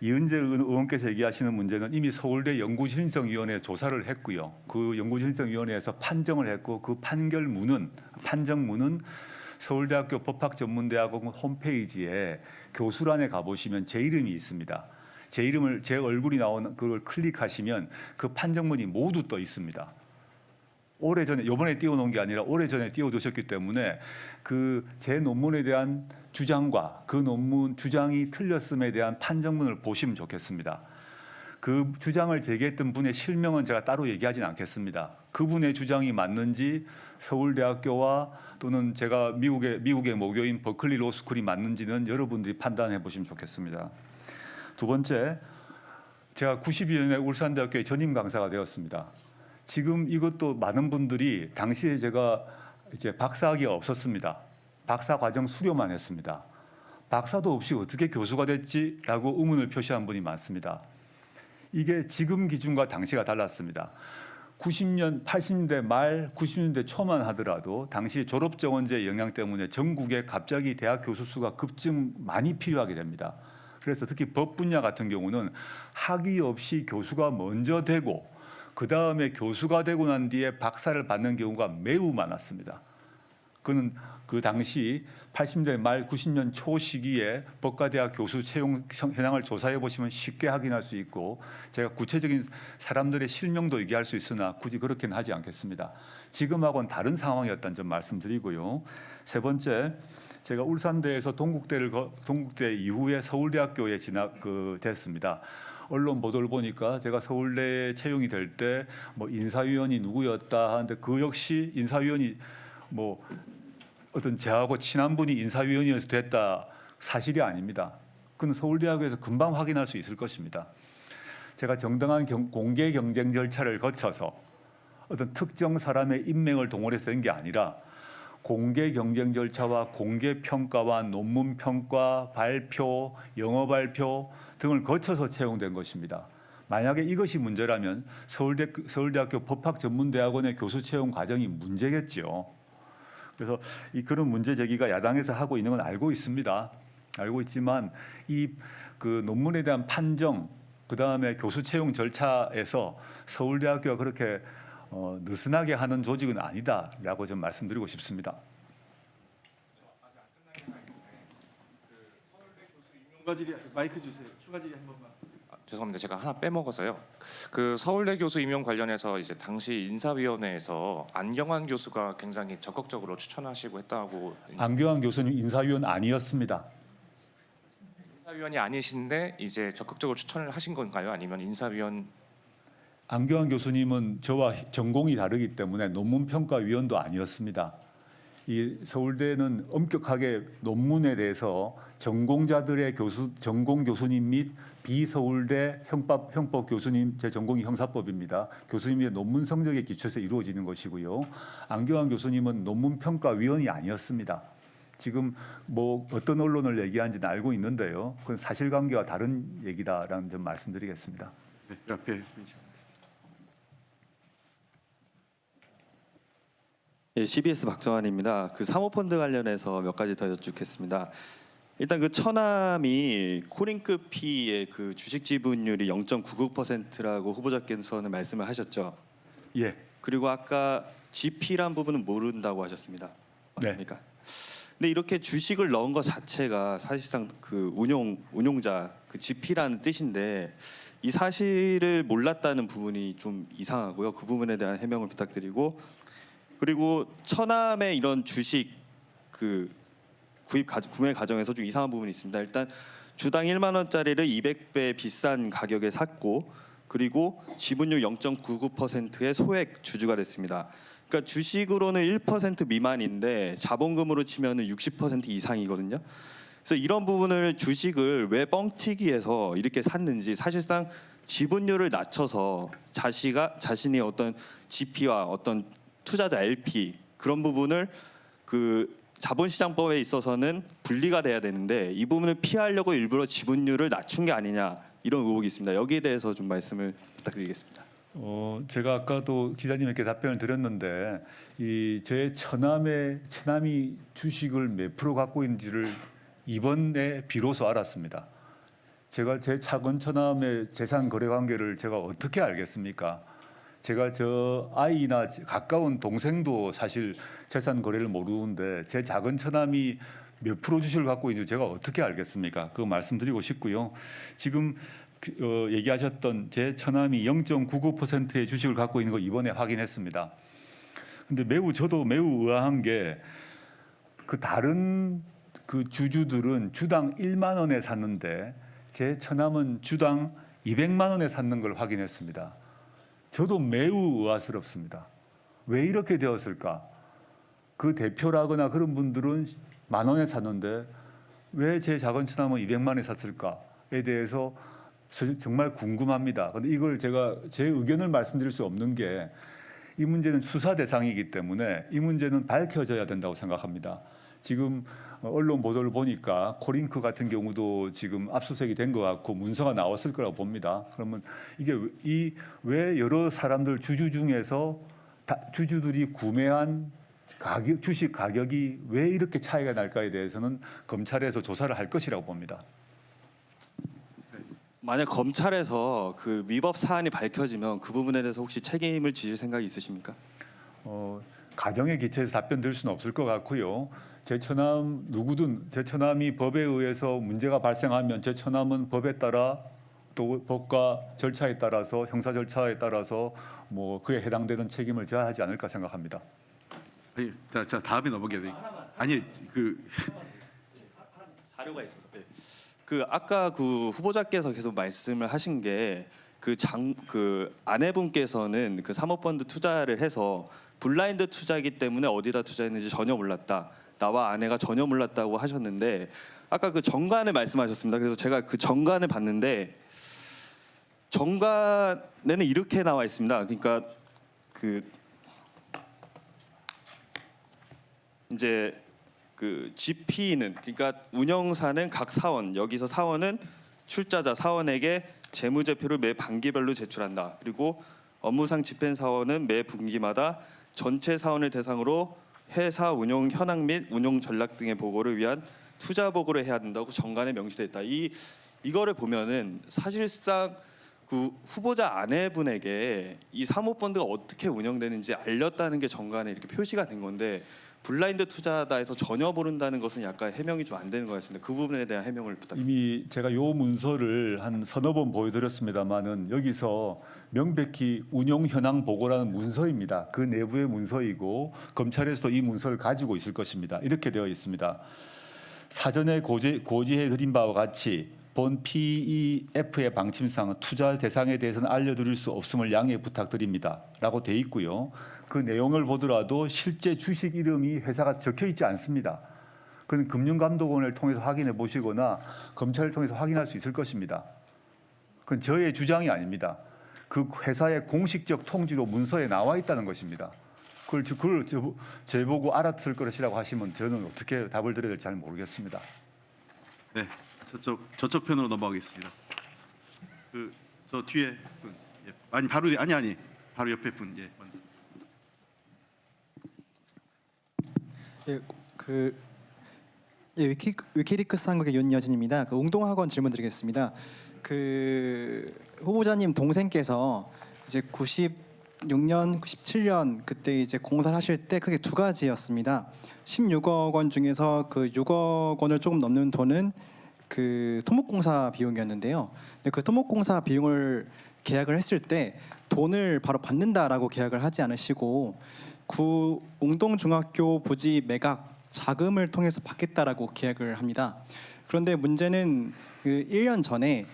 이은재 의원께서 얘기하시는 문제는 이미 서울대 연구진성위원회 조사를 했고요. 그 연구진성위원회에서 판정을 했고 그 판정문은 서울대학교 법학전문대학원 홈페이지에 교수란에 가보시면 제 이름이 있습니다. 제 얼굴이 나오는 그걸 클릭하시면 그 판정문이 모두 떠 있습니다. 오래전에 이번에 띄워놓은 게 아니라 오래전에 띄워두셨기 때문에 그 제 논문에 대한 주장과 그 논문 주장이 틀렸음에 대한 판정문을 보시면 좋겠습니다. 그 주장을 제기했던 분의 실명은 제가 따로 얘기하지는 않겠습니다. 그분의 주장이 맞는지 서울대학교와 또는 제가 미국의 모교인 버클리 로스쿨이 맞는지는 여러분들이 판단해 보시면 좋겠습니다. 두 번째, 제가 92년에 울산대학교의 전임 강사가 되었습니다. 지금 이것도 많은 분들이 당시에 제가 이제 박사학위가 없었습니다. 박사 과정 수료만 했습니다. 박사도 없이 어떻게 교수가 됐지라고 의문을 표시한 분이 많습니다. 이게 지금 기준과 당시가 달랐습니다. 90년, 80년대 말, 90년대 초만 하더라도 당시 졸업 정원제 영향 때문에 전국에 갑자기 대학 교수 수가 급증 많이 필요하게 됩니다. 그래서 특히 법 분야 같은 경우는 학위 없이 교수가 먼저 되고 그 다음에 교수가 되고 난 뒤에 박사를 받는 경우가 매우 많았습니다. 그는 그 당시 80년대 말 90년 초 시기에 법과대학 교수 채용 현황을 조사해 보시면 쉽게 확인할 수 있고 제가 구체적인 사람들의 실명도 얘기할 수 있으나 굳이 그렇게는 하지 않겠습니다. 지금하고는 다른 상황이었다는 점 말씀드리고요. 세 번째, 제가 울산대에서 동국대 이후에 서울대학교에 됐습니다. 언론 보도를 보니까 제가 서울대에 채용이 될 때 뭐 인사위원이 누구였다 하는데 그 역시 인사위원이 뭐 어떤 저하고 친한 분이 인사위원이어서 됐다 사실이 아닙니다. 그건 서울대학교에서 금방 확인할 수 있을 것입니다. 제가 정당한 공개 경쟁 절차를 거쳐서 어떤 특정 사람의 임명을 동원해서 된 게 아니라 공개 경쟁 절차와 공개 평가와 논문 평가, 발표, 영어 발표 등을 거쳐서 채용된 것입니다. 만약에 이것이 문제라면 서울대학교 법학전문대학원의 교수 채용 과정이 문제겠죠. 그래서 그런 문제 제기가 야당에서 하고 있는 건 알고 있습니다. 알고 있지만 그 논문에 대한 판정, 그 다음에 교수 채용 절차에서 서울대학교가 그렇게 느슨하게 하는 조직은 아니다라고 좀 말씀드리고 싶습니다. 추가 질의 마이크 주세요. 추가 질의 한 번만. 죄송합니다. 제가 하나 빼먹어서요. 그 서울대 교수 임용 관련해서 이제 당시 인사위원회에서 안경환 교수가 굉장히 적극적으로 추천하시고 했다고. 안경환 교수님 인사위원 아니었습니다. 인사위원이 아니신데 이제 적극적으로 추천을 하신 건가요? 아니면 인사위원? 안경환 교수님은 저와 전공이 다르기 때문에 논문평가위원도 아니었습니다. 이 서울대는 엄격하게 논문에 대해서 전공자들의 전공 교수님 및 비서울대 형법 교수님, 제 전공이 형사법입니다. 교수님의 논문 성적에 기초해서 이루어지는 것이고요. 안경환 교수님은 논문평가위원이 아니었습니다. 지금 뭐 어떤 언론을 얘기하는지는 알고 있는데요. 그건 사실관계와 다른 얘기다라는 점 말씀드리겠습니다. 네, 그 앞에 예, CBS 박정환입니다. 그 사모펀드 관련해서 몇 가지 더 여쭙겠습니다. 일단 그 처남이 코링크 P의 그 주식 지분율이 0.99%라고 후보자께서는 말씀을 하셨죠. 예. 그리고 아까 GP란 부분은 모른다고 하셨습니다. 맞습니까? 근데 이렇게 주식을 넣은 것 자체가 사실상 그 운용자 그 GP라는 뜻인데 이 사실을 몰랐다는 부분이 좀 이상하고요. 그 부분에 대한 해명을 부탁드리고, 그리고 처남의 이런 주식 그 구매 과정에서 좀 이상한 부분이 있습니다. 일단 주당 1만 원짜리를 200배 비싼 가격에 샀고, 그리고 지분율 0.99%의 소액 주주가 됐습니다. 그러니까 주식으로는 1% 미만인데 자본금으로 치면은 60% 이상이거든요. 그래서 이런 부분을 주식을 왜 뻥튀기해서 이렇게 샀는지, 사실상 지분율을 낮춰서 자신이 어떤 GP와 어떤 투자자 LP 그런 부분을 그 자본시장법에 있어서는 분리가 돼야 되는데 이 부분을 피하려고 일부러 지분율을 낮춘 게 아니냐, 이런 의혹이 있습니다. 여기에 대해서 좀 말씀을 부탁드리겠습니다. 제가 아까도 기자님에게 답변을 드렸는데 제 처남이 주식을 몇 프로 갖고 있는지를 이번에 비로소 알았습니다. 제가 제 작은 처남의 재산 거래 관계를 제가 어떻게 알겠습니까? 제가 저 아이나 가까운 동생도 사실 재산 거래를 모르는데 제 작은 처남이 몇 프로 주식을 갖고 있는지 제가 어떻게 알겠습니까? 그거 말씀드리고 싶고요. 지금 얘기하셨던 제 처남이 0.99%의 주식을 갖고 있는 거 이번에 확인했습니다. 근데 저도 매우 의아한 게 그 다른 그 주주들은 주당 1만 원에 샀는데 제 처남은 주당 200만 원에 샀는 걸 확인했습니다. 저도 매우 의아스럽습니다. 왜 이렇게 되었을까? 그 대표라거나 그런 분들은 만 원에 샀는데 왜 제 작은 처남은 200만 원에 샀을까에 대해서 정말 궁금합니다. 그런데 이걸 제가 제 의견을 말씀드릴 수 없는 게 이 문제는 수사 대상이기 때문에 이 문제는 밝혀져야 된다고 생각합니다. 지금 언론 보도를 보니까 코링크 같은 경우도 지금 압수수색이 된 것 같고 문서가 나왔을 거라고 봅니다. 그러면 이게 왜 여러 사람들 주주 중에서 주주들이 구매한 주식 가격이 왜 이렇게 차이가 날까에 대해서는 검찰에서 조사를 할 것이라고 봅니다. 만약 검찰에서 그 위법 사안이 밝혀지면 그 부분에 대해서 혹시 책임을 지실 생각이 있으십니까? 가정에 기초해서 답변 드릴 수는 없을 것 같고요. 제 처남 누구든 제 처남이 법에 의해서 문제가 발생하면 제 처남은 법에 따라 또 법과 절차에 따라서 형사 절차에 따라서 뭐 그에 해당되는 책임을 져야 하지 않을까 생각합니다. 아니, 자 다음에 넘어가야 돼. 아니 그 자료가 있어서. 네. 그 아까 그 후보자께서 계속 말씀을 하신 게 그 아내분께서는 그 사모펀드 투자를 해서 블라인드 투자이기 때문에 어디다 투자했는지 전혀 몰랐다. 나와 아내가 전혀 몰랐다고 하셨는데 아까 그 정관을 말씀하셨습니다. 그래서 제가 그 정관을 봤는데 정관에는 이렇게 나와 있습니다. 그러니까 그 이제 그 GP는 그러니까 운영사는 각 사원 여기서 사원은 출자자 사원에게 재무제표를 매 반기별로 제출한다. 그리고 업무상 집행 사원은 매 분기마다 전체 사원을 대상으로 회사 운영 현황 및 운영 전략 등의 보고를 위한 투자 보고를 해야 된다고 정관에 명시돼 있다. 이거를 보면은 사실상 그 후보자 아내분에게 이 사모펀드가 어떻게 운영되는지 알렸다는 게 정관에 이렇게 표시가 된 건데 블라인드 투자다 해서 전혀 모른다는 것은 약간 해명이 좀 안 되는 것 같습니다. 그 부분에 대한 해명을 부탁드립니다. 이미 제가 요 문서를 한 서너 번 보여드렸습니다만은 여기서 명백히 운용 현황 보고라는 문서입니다. 그 내부의 문서이고 검찰에서도 이 문서를 가지고 있을 것입니다. 이렇게 되어 있습니다. 사전에 고지해 드린 바와 같이 본 PEF의 방침상 투자 대상에 대해서는 알려드릴 수 없음을 양해 부탁드립니다.라고 돼 있고요. 그 내용을 보더라도 실제 주식 이름이 회사가 적혀 있지 않습니다. 그건 금융감독원을 통해서 확인해 보시거나 검찰을 통해서 확인할 수 있을 것입니다. 그건 저의 주장이 아닙니다. 그 회사의 공식적 통지로 문서에 나와 있다는 것입니다. 그걸 제보고 알았을 것이라고 하시면 저는 어떻게 답을 드려야 될지 잘 모르겠습니다. 네, 저쪽 편으로 넘어가겠습니다. 그 저 뒤에 분, 예. 아니 바로 바로 옆에 분, 예, 먼저. 위키리크스 한국의 윤여진입니다. 그 웅동학원 질문드리겠습니다. 그 후보자님 동생께서 이제 96년, 97년 그때 이제 공사를 하실 때 크게 두 가지였습니다. 16억 원 중에서 그 6억 원을 조금 넘는 돈은 그 토목공사 비용이었는데요. 근데 그 토목공사 비용을 계약을 했을 때 돈을 바로 받는다라고 계약을 하지 않으시고 구 웅동중학교 부지 매각 자금을 통해서 받겠다라고 계약을 합니다. 그런데 문제는 그 1년 전에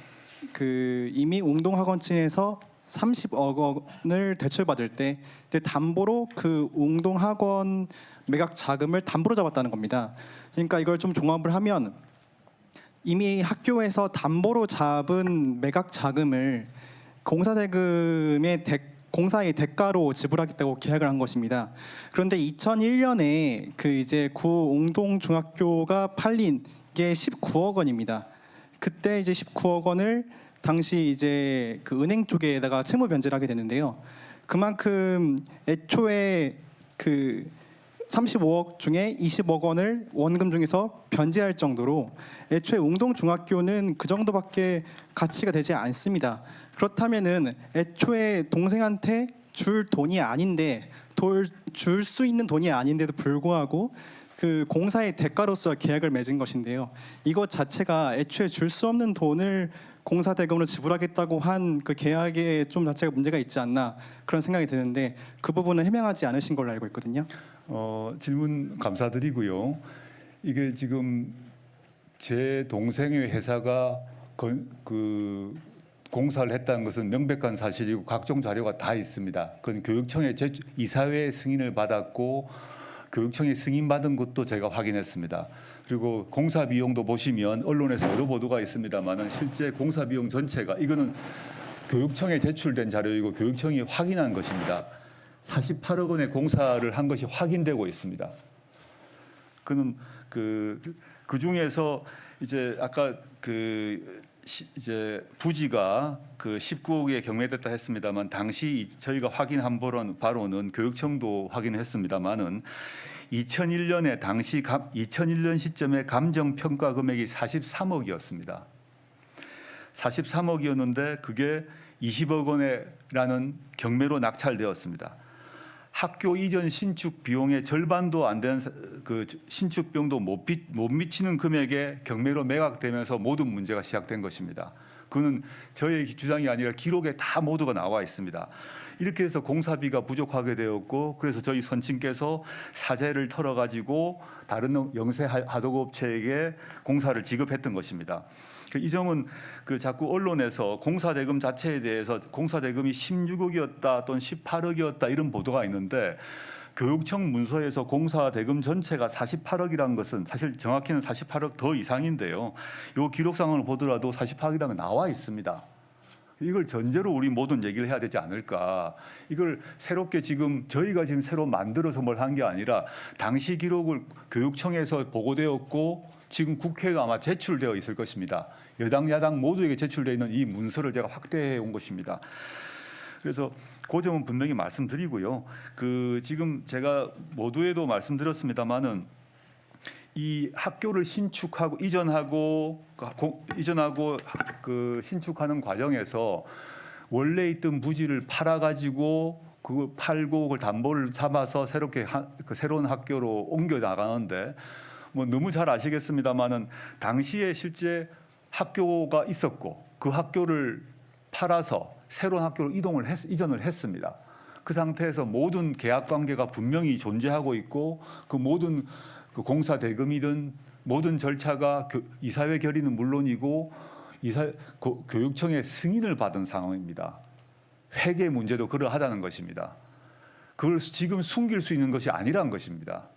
그 이미 웅동학원 측에서 30억 원을 대출받을 때 그때 담보로 그 웅동학원 매각 자금을 담보로 잡았다는 겁니다. 그러니까 이걸 좀 종합을 하면 이미 학교에서 담보로 잡은 매각 자금을 공사대금의 공사의 대가로 지불하겠다고 계약을 한 것입니다. 그런데 2001년에 그 이제 구 웅동 중학교가 팔린 게 19억 원입니다. 그때 이제 19억 원을 당시 이제 그 은행 쪽에다가 채무 변제를 하게 됐는데요. 그만큼 애초에 그 35억 중에 20억 원을 원금 중에서 변제할 정도로 애초에 웅동 중학교는 그 정도밖에 가치가 되지 않습니다. 그렇다면은 애초에 동생한테 줄 돈이 아닌데 줄 수 있는 돈이 아닌데도 불구하고 그 공사의 대가로서 계약을 맺은 것인데요. 이것 자체가 애초에 줄 수 없는 돈을 공사 대금으로 지불하겠다고 한 그 계약에 좀 자체가 문제가 있지 않나 그런 생각이 드는데 그 부분은 해명하지 않으신 걸로 알고 있거든요. 질문 감사드리고요. 이게 지금 제 동생의 회사가 그 공사를 했다는 것은 명백한 사실이고 각종 자료가 다 있습니다. 그건 교육청의 이사회 승인을 받았고 교육청에 승인받은 것도 제가 확인했습니다. 그리고 공사 비용도 보시면 언론에서 여러 보도가 있습니다만은 실제 공사 비용 전체가 이거는 교육청에 제출된 자료이고 교육청이 확인한 것입니다. 48억 원의 공사를 한 것이 확인되고 있습니다. 그는 그 중에서 이제 아까 이제 부지가 그 19억에 경매됐다 했습니다만 당시 저희가 확인한 바로는 교육청도 확인했습니다만은 2001년에 당시 2001년 시점에 감정 평가 금액이 43억이었습니다. 43억이었는데 그게 20억 원이라는 경매로 낙찰되었습니다. 학교 이전 신축 비용의 절반도 안 되는 그 신축 비용도 못 미치는 금액에 경매로 매각되면서 모든 문제가 시작된 것입니다. 그는 저의 주장이 아니라 기록에 다 모두가 나와 있습니다. 이렇게 해서 공사비가 부족하게 되었고, 그래서 저희 선친께서 사재를 털어가지고 다른 영세 하도급체에게 공사를 지급했던 것입니다. 이 점은 그 자꾸 언론에서 공사대금 자체에 대해서 공사대금이 16억이었다 또는 18억이었다 이런 보도가 있는데, 교육청 문서에서 공사대금 전체가 48억이라는 것은 사실 정확히는 48억 더 이상인데요. 이 기록상을 보더라도 48억이라는 게 나와 있습니다. 이걸 전제로 우리 모든 얘기를 해야 되지 않을까. 이걸 새롭게 지금 저희가 지금 새로 만들어서 뭘 한 게 아니라 당시 기록을 교육청에서 보고되었고 지금 국회에도 아마 제출되어 있을 것입니다. 여당 야당 모두에게 제출되어 있는 이 문서를 제가 확대해 온 것입니다. 그래서 그 점은 분명히 말씀드리고요. 그 지금 제가 모두에도 말씀드렸습니다마는 이 학교를 신축하고 이전하고 그 신축하는 과정에서 원래 있던 부지를 팔아가지고 그걸 팔고 그걸 담보를 잡아서 새롭게 그 새로운 학교로 옮겨 나가는데, 뭐 너무 잘 아시겠습니다만은 당시에 실제 학교가 있었고 그 학교를 팔아서 새로운 학교로 이전을 했습니다. 그 상태에서 모든 계약 관계가 분명히 존재하고 있고 그 모든 그 공사 대금이든 모든 절차가 이사회 결의는 물론이고 교육청의 승인을 받은 상황입니다. 회계 문제도 그러하다는 것입니다. 그걸 지금 숨길 수 있는 것이 아니란 것입니다.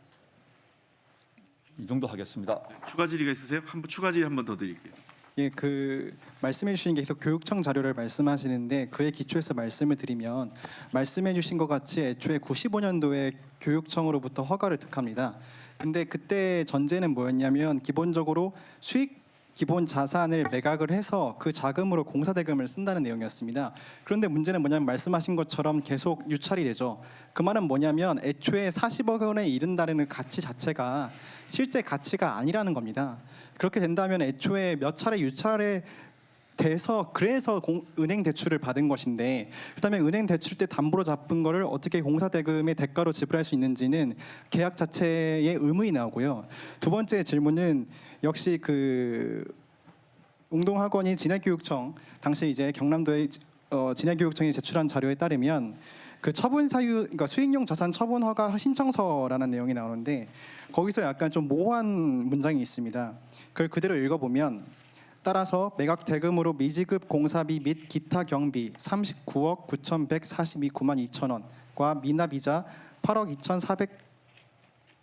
이 정도 하겠습니다. 추가 질의가 있으세요? 추가 질의 한 번 더 드릴게요. 예, 그 말씀해 주신 게 계속 교육청 자료를 말씀하시는데 그에 기초해서 말씀을 드리면 말씀해 주신 것 같이 애초에 95년도에 교육청으로부터 허가를 득합니다. 근데 그때 전제는 뭐였냐면 기본적으로 수익 기본 자산을 매각을 해서 그 자금으로 공사대금을 쓴다는 내용이었습니다. 그런데 문제는 뭐냐면 말씀하신 것처럼 계속 유찰이 되죠. 그 말은 뭐냐면 애초에 40억 원에 이른다는 가치 자체가 실제 가치가 아니라는 겁니다. 그렇게 된다면 애초에 몇 차례 유찰에 돼서 그래서 은행 대출을 받은 것인데, 그다음에 은행 대출 때 담보로 잡은 거를 어떻게 공사대금의 대가로 지불할 수 있는지는 계약 자체의 의문이 나오고요. 두 번째 질문은 역시 그 웅동학원이 진해교육청 당시 이제 경남도의 진해교육청이 제출한 자료에 따르면 그 처분 사유, 그러니까 수익용 자산 처분 허가 신청서라는 내용이 나오는데 거기서 약간 좀 모호한 문장이 있습니다. 그걸 그대로 읽어보면 따라서 매각 대금으로 미지급 공사비 및 기타 경비 39억 9,142 2천 원과 미납이자 8억 2,400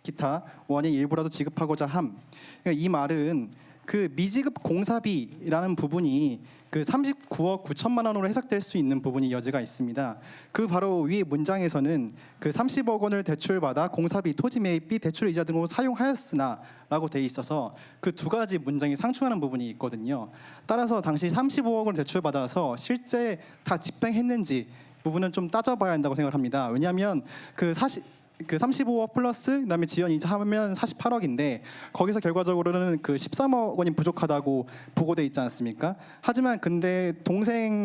기타 원의 일부라도 지급하고자 함. 그러니까 이 말은 그 미지급 공사비라는 부분이 그 39억 9천만 원으로 해석될 수 있는 부분이 여지가 있습니다. 그 바로 위 문장에서는 그 30억 원을 대출받아 공사비, 토지 매입비, 대출 이자 등으로 사용하였으나라고 돼 있어서 그 두 가지 문장이 상충하는 부분이 있거든요. 따라서 당시 35억 원을 대출받아서 실제 다 집행했는지 부분은 좀 따져봐야 한다고 생각을 합니다. 왜냐하면 그 35억 플러스 그다음에 지연 이자 하면 48억인데 거기서 결과적으로는 그 13억 원이 부족하다고 보고돼 있지 않습니까? 하지만 근데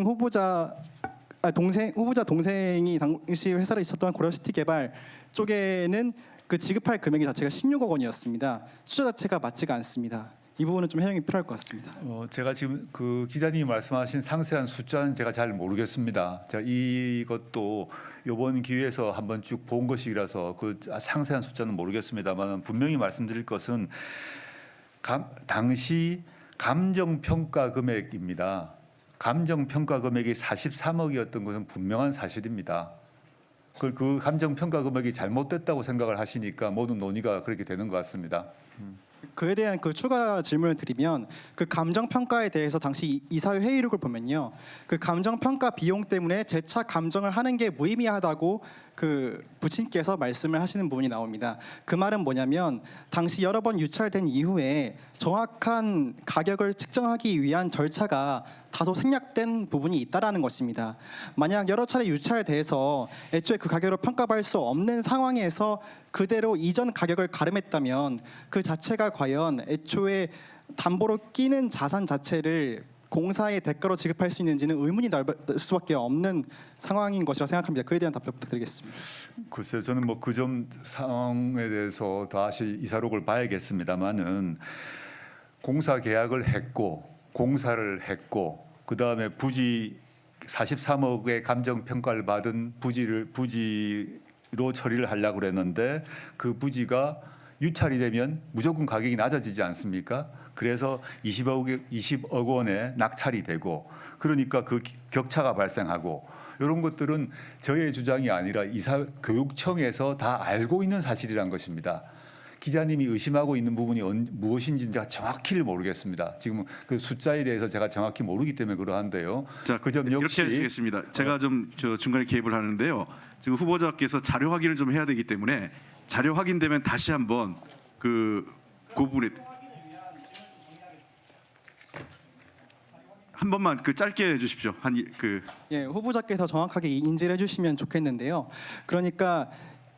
후보자 동생이 당시 회사에 있었던 고려시티 개발 쪽에는 그 지급할 금액이 자체가 16억 원이었습니다. 숫자 자체가 맞지가 않습니다. 이 부분은 좀 해명이 필요할 것 같습니다. 제가 지금 그 기자님이 말씀하신 상세한 숫자는 제가 잘 모르겠습니다. 제가 이것도 이번 기회에서 한번 쭉 본 것이라서 그 상세한 숫자는 모르겠습니다만 분명히 말씀드릴 것은 당시 감정평가 금액입니다. 감정평가 금액이 43억이었던 것은 분명한 사실입니다. 그 감정평가 금액이 잘못됐다고 생각을 하시니까 모든 논의가 그렇게 되는 것 같습니다. 그에 대한 그 추가 질문을 드리면 그 감정 평가에 대해서 당시 이사회 회의록을 보면요, 그 감정 평가 비용 때문에 재차 감정을 하는 게 무의미하다고 그 부친께서 말씀을 하시는 부분이 나옵니다. 그 말은 뭐냐면 당시 여러 번 유찰된 이후에 정확한 가격을 측정하기 위한 절차가 다소 생략된 부분이 있다라는 것입니다. 만약 여러 차례 유찰돼서 애초에 그 가격으로 평가받을 수 없는 상황에서 그대로 이전 가격을 가름했다면 그 자체가 과연 애초에 담보로 끼는 자산 자체를 공사의 대가로 지급할 수 있는지는 의문이 날 수밖에 없는 상황인 것이라고 생각합니다. 그에 대한 답변 부탁드리겠습니다. 글쎄요, 저는 뭐 그 점 상황에 대해서 다시 이사록을 봐야겠습니다만은 공사 계약을 했고 공사를 했고 그 다음에 부지 43억의 감정 평가를 받은 부지로 처리를 하려고 그랬는데 그 부지가 유찰이 되면 무조건 가격이 낮아지지 않습니까? 그래서 20억 원에 낙찰이 되고 그러니까 그 격차가 발생하고 이런 것들은 저의 주장이 아니라 이사교육청에서 다 알고 있는 사실이란 것입니다. 기자님이 의심하고 있는 부분이 무엇인지 제가 정확히를 모르겠습니다. 지금 그 숫자에 대해서 제가 정확히 모르기 때문에 그러한데요. 자, 그 점 역시 이렇게 하겠습니다. 제가 좀 중간에 개입을 하는데요. 지금 후보자께서 자료 확인을 좀 해야 되기 때문에 자료 확인되면 다시 한번 그 부분에 한 번만 그 짧게 해주십시오. 예, 후보자께서 정확하게 인지를 해주시면 좋겠는데요. 그러니까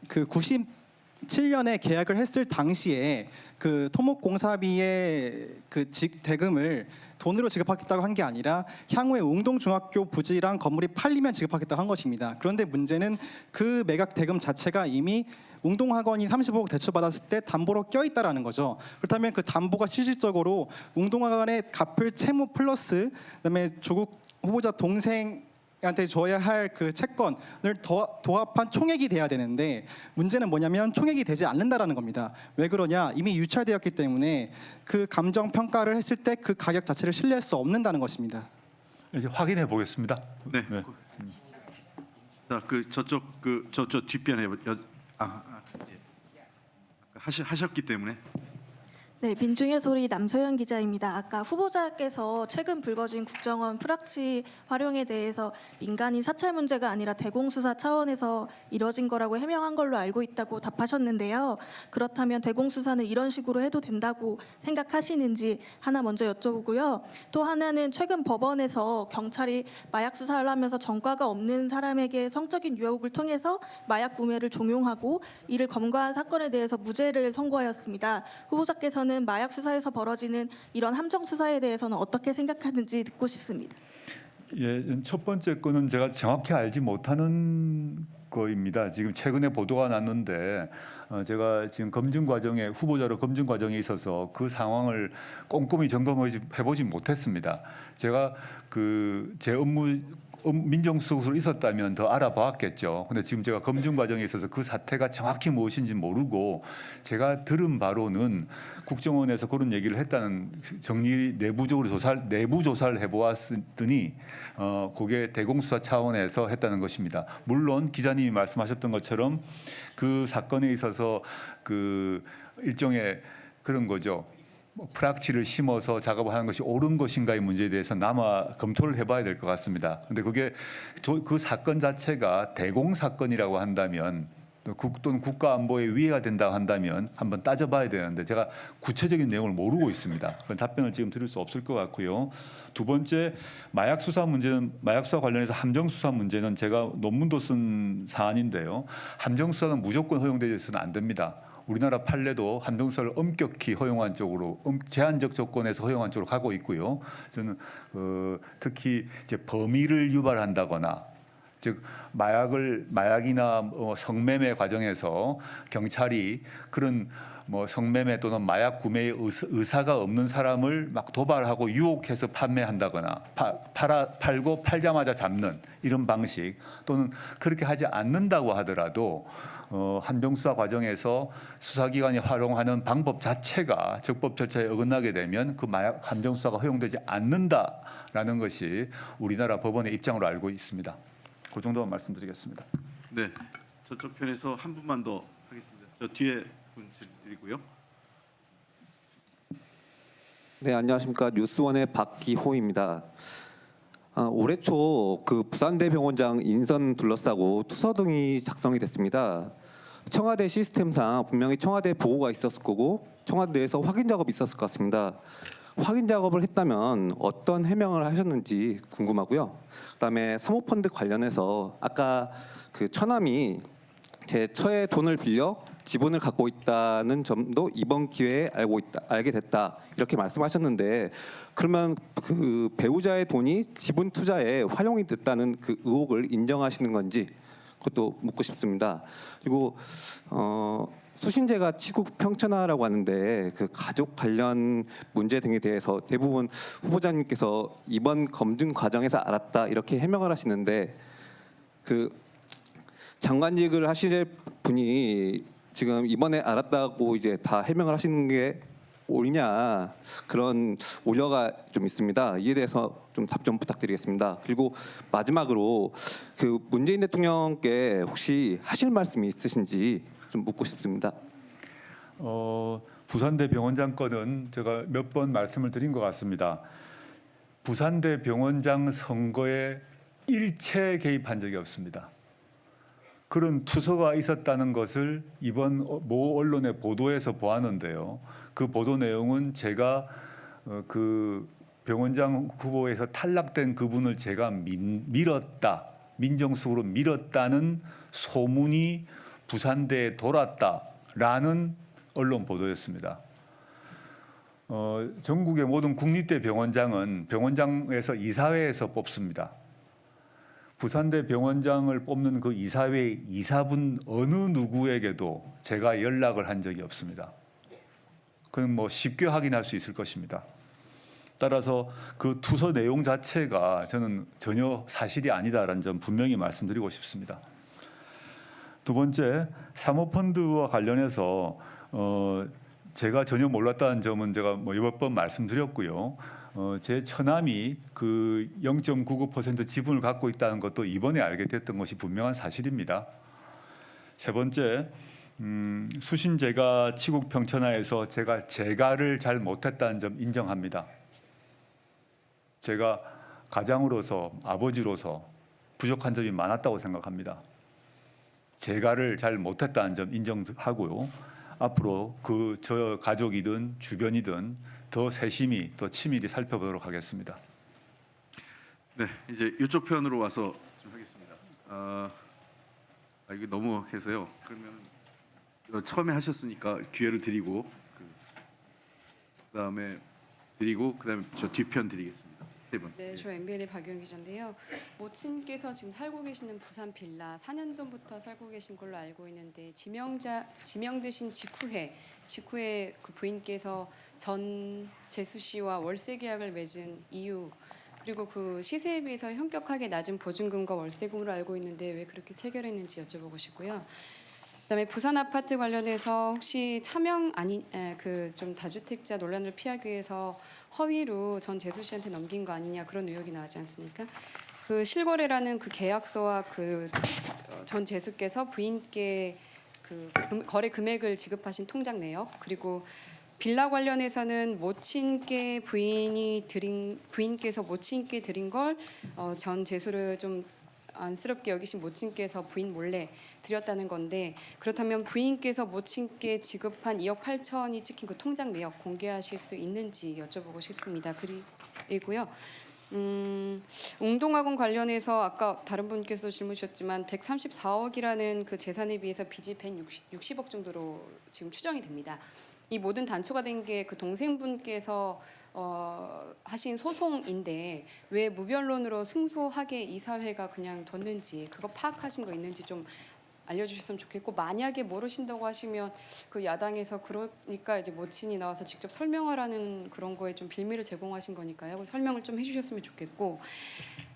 그 97년에 계약을 했을 당시에 그 토목공사비의 그 대금을 돈으로 지급하겠다고 한 게 아니라 향후에 웅동중학교 부지랑 건물이 팔리면 지급하겠다고 한 것입니다. 그런데 문제는 그 매각 대금 자체가 이미 웅동학원이 35억 대출받았을 때 담보로 껴있다라는 거죠. 그렇다면 그 담보가 실질적으로 웅동학원에 갚을 채무 플러스 그다음에 조국 후보자 동생한테 줘야 할 그 채권을 도합한 총액이 돼야 되는데 문제는 뭐냐면 총액이 되지 않는다라는 겁니다. 왜 그러냐? 이미 유찰되었기 때문에 그 감정 평가를 했을 때 그 가격 자체를 신뢰할 수 없는다는 것입니다. 이제 확인해 보겠습니다. 네. 자, 저쪽 뒷변에 하셨기 때문에. 네, 민중의 소리 남소연 기자입니다. 아까 후보자께서 최근 불거진 국정원 프락치 활용에 대해서 민간인 사찰 문제가 아니라 대공수사 차원에서 이뤄진 거라고 해명한 걸로 알고 있다고 답하셨는데요. 그렇다면 대공수사는 이런 식으로 해도 된다고 생각하시는지 하나 먼저 여쭤보고요. 또 하나는 최근 법원에서 경찰이 마약 수사를 하면서 전과가 없는 사람에게 성적인 유혹을 통해서 마약 구매를 종용하고 이를 검거한 사건에 대해서 무죄를 선고하였습니다. 후보자께서는 마약 수사에서 벌어지는 이런 함정 수사에 대해서는 어떻게 생각하는지 듣고 싶습니다. 예, 첫 번째 거는 제가 정확히 알지 못하는 거입니다. 지금 최근에 보도가 났는데 제가 지금 검증 과정에 후보자로 검증 과정에 있어서 그 상황을 꼼꼼히 점검해 보지 못했습니다. 제가 제 업무 민정수석으로 있었다면 더 알아봤겠죠. 근데 지금 제가 검증 과정에 있어서 그 사태가 정확히 무엇인지 모르고 제가 들은 바로는 국정원에서 그런 얘기를 했다는 내부 조사를 해보았더니 그게 대공수사 차원에서 했다는 것입니다. 물론 기자님이 말씀하셨던 것처럼 그 사건에 있어서 그 일종의 그런 거죠. 프락치를 심어서 작업을 하는 것이 옳은 것인가의 문제에 대해서 남아 검토를 해봐야 될 것 같습니다. 그런데 그게 그 사건 자체가 대공 사건이라고 한다면 또는 국가 안보에 위해가 된다고 한다면 한번 따져봐야 되는데 제가 구체적인 내용을 모르고 있습니다. 그건 답변을 지금 드릴 수 없을 것 같고요. 두 번째 마약 수사 관련해서 함정 수사 문제는 제가 논문도 쓴 사안인데요. 함정 수사는 무조건 허용되어서는 안 됩니다. 우리나라 판례도 함정수사를 엄격히 허용한 쪽으로 제한적 조건에서 허용한 쪽으로 가고 있고요. 저는 특히 이제 범위를 유발한다거나 즉 마약이나 성매매 과정에서 경찰이 그런 성매매 또는 마약 구매의 의사가 없는 사람을 막 도발하고 유혹해서 판매한다거나 팔고 팔자마자 잡는 이런 방식 또는 그렇게 하지 않는다고 하더라도 함정수사 과정에서 수사기관이 활용하는 방법 자체가 적법 절차에 어긋나게 되면 그 마약 함정수사가 허용되지 않는다라는 것이 우리나라 법원의 입장으로 알고 있습니다. 그 정도만 말씀드리겠습니다. 네, 저쪽 편에서 한 분만 더 하겠습니다. 저 뒤에 분 드리고요. 네, 안녕하십니까. 뉴스원의 박기호입니다. 올해 초 그 부산대병원장 인선 둘러싸고 투서 등이 작성이 됐습니다. 청와대 시스템상 분명히 청와대 보고가 있었을 거고 청와대에서 확인 작업이 있었을 것 같습니다. 확인 작업을 했다면 어떤 해명을 하셨는지 궁금하고요. 그다음에 사모펀드 관련해서 아까 그 처남이 제 처에 돈을 빌려 지분을 갖고 있다는 점도 이번 기회에 알게 됐다 이렇게 말씀하셨는데 그러면 그 배우자의 돈이 지분 투자에 활용이 됐다는 그 의혹을 인정하시는 건지 그것도 묻고 싶습니다. 그리고 수신제가 치국 평천화라고 하는데 그 가족 관련 문제 등에 대해서 대부분 후보자님께서 이번 검증 과정에서 알았다 이렇게 해명을 하시는데 그 장관직을 하실 분이 지금 이번에 알았다고 이제 다 해명을 하시는 게 옳냐 그런 우려가 좀 있습니다. 이에 대해서 좀 답변 부탁드리겠습니다. 그리고 마지막으로 그 문재인 대통령께 혹시 하실 말씀이 있으신지 좀 묻고 싶습니다. 부산대 병원장 건은 제가 몇 번 말씀을 드린 것 같습니다. 부산대 병원장 선거에 일체 개입한 적이 없습니다. 그런 투서가 있었다는 것을 이번 모 언론의 보도에서 보았는데요. 그 보도 내용은 제가 그 병원장 후보에서 탈락된 그분을 제가 밀었다, 민정수석으로 밀었다는 소문이 부산대에 돌았다라는 언론 보도였습니다. 전국의 모든 국립대 병원장은 병원장에서 이사회에서 뽑습니다. 부산대 병원장을 뽑는 그 이사회 이사분 어느 누구에게도 제가 연락을 한 적이 없습니다. 그건 뭐 쉽게 확인할 수 있을 것입니다. 따라서 그 투서 내용 자체가 저는 전혀 사실이 아니다라는 점 분명히 말씀드리고 싶습니다. 두 번째, 사모펀드와 관련해서 제가 전혀 몰랐다는 점은 제가 뭐 여러 번 말씀드렸고요. 제 처남이 그 0.99% 지분을 갖고 있다는 것도 이번에 알게 됐던 것이 분명한 사실입니다. 세 번째, 수신제가 치국 평천화에서 제가 재가를 잘 못했다는 점 인정합니다. 제가 가장으로서 아버지로서 부족한 점이 많았다고 생각합니다. 재가를 잘 못했다는 점 인정하고요. 앞으로 그 저 가족이든 주변이든 더 세심히 더 치밀히 살펴보도록 하겠습니다. 네, 이제 이쪽 편으로 와서 좀 하겠습니다. 이게 너무 해서요. 그러면 처음에 하셨으니까 기회를 드리고 그다음에 저 뒤편 드리겠습니다. 세 분. 네, 저 MBN의 박유영 기자인데요. 모친께서 지금 살고 계시는 부산 빌라 4년 전부터 살고 계신 걸로 알고 있는데 지명되신 직후에 그 부인께서 전 재수 씨와 월세 계약을 맺은 이유 그리고 그 시세에 비해서 현격하게 낮은 보증금과 월세금으로 알고 있는데 왜 그렇게 체결했는지 여쭤보고 싶고요. 그다음에 부산 아파트 관련해서 혹시 차명 아니 그 좀 다주택자 논란을 피하기 위해서 허위로 전 재수 씨한테 넘긴 거 아니냐 그런 의혹이 나오지 않습니까? 그 실거래라는 그 계약서와 그 전 재수께서 부인께 그 거래 금액을 지급하신 통장 내역 그리고 빌라 관련해서는 부인께서 모친께 드린 걸 전 재수를 좀 안쓰럽게 여기신 모친께서 부인 몰래 드렸다는 건데 그렇다면 부인께서 모친께 지급한 2억 8천이 찍힌 그 통장 내역 공개하실 수 있는지 여쭤보고 싶습니다. 그리고요. 웅동학원 관련해서 아까 다른 분께서도 질문 주셨지만 134억이라는 그 재산에 비해서 빚이 160억 정도로 지금 추정이 됩니다. 이 모든 단초가 된 게 그 동생분께서 하신 소송인데 왜 무변론으로 승소하게 이사회가 그냥 뒀는지 그거 파악하신 거 있는지 좀 알려주셨으면 좋겠고 만약에 모르신다고 하시면 그 야당에서 그러니까 이제 모친이 나와서 직접 설명하라는 그런 거에 좀 빌미를 제공하신 거니까요. 설명을 좀 해주셨으면 좋겠고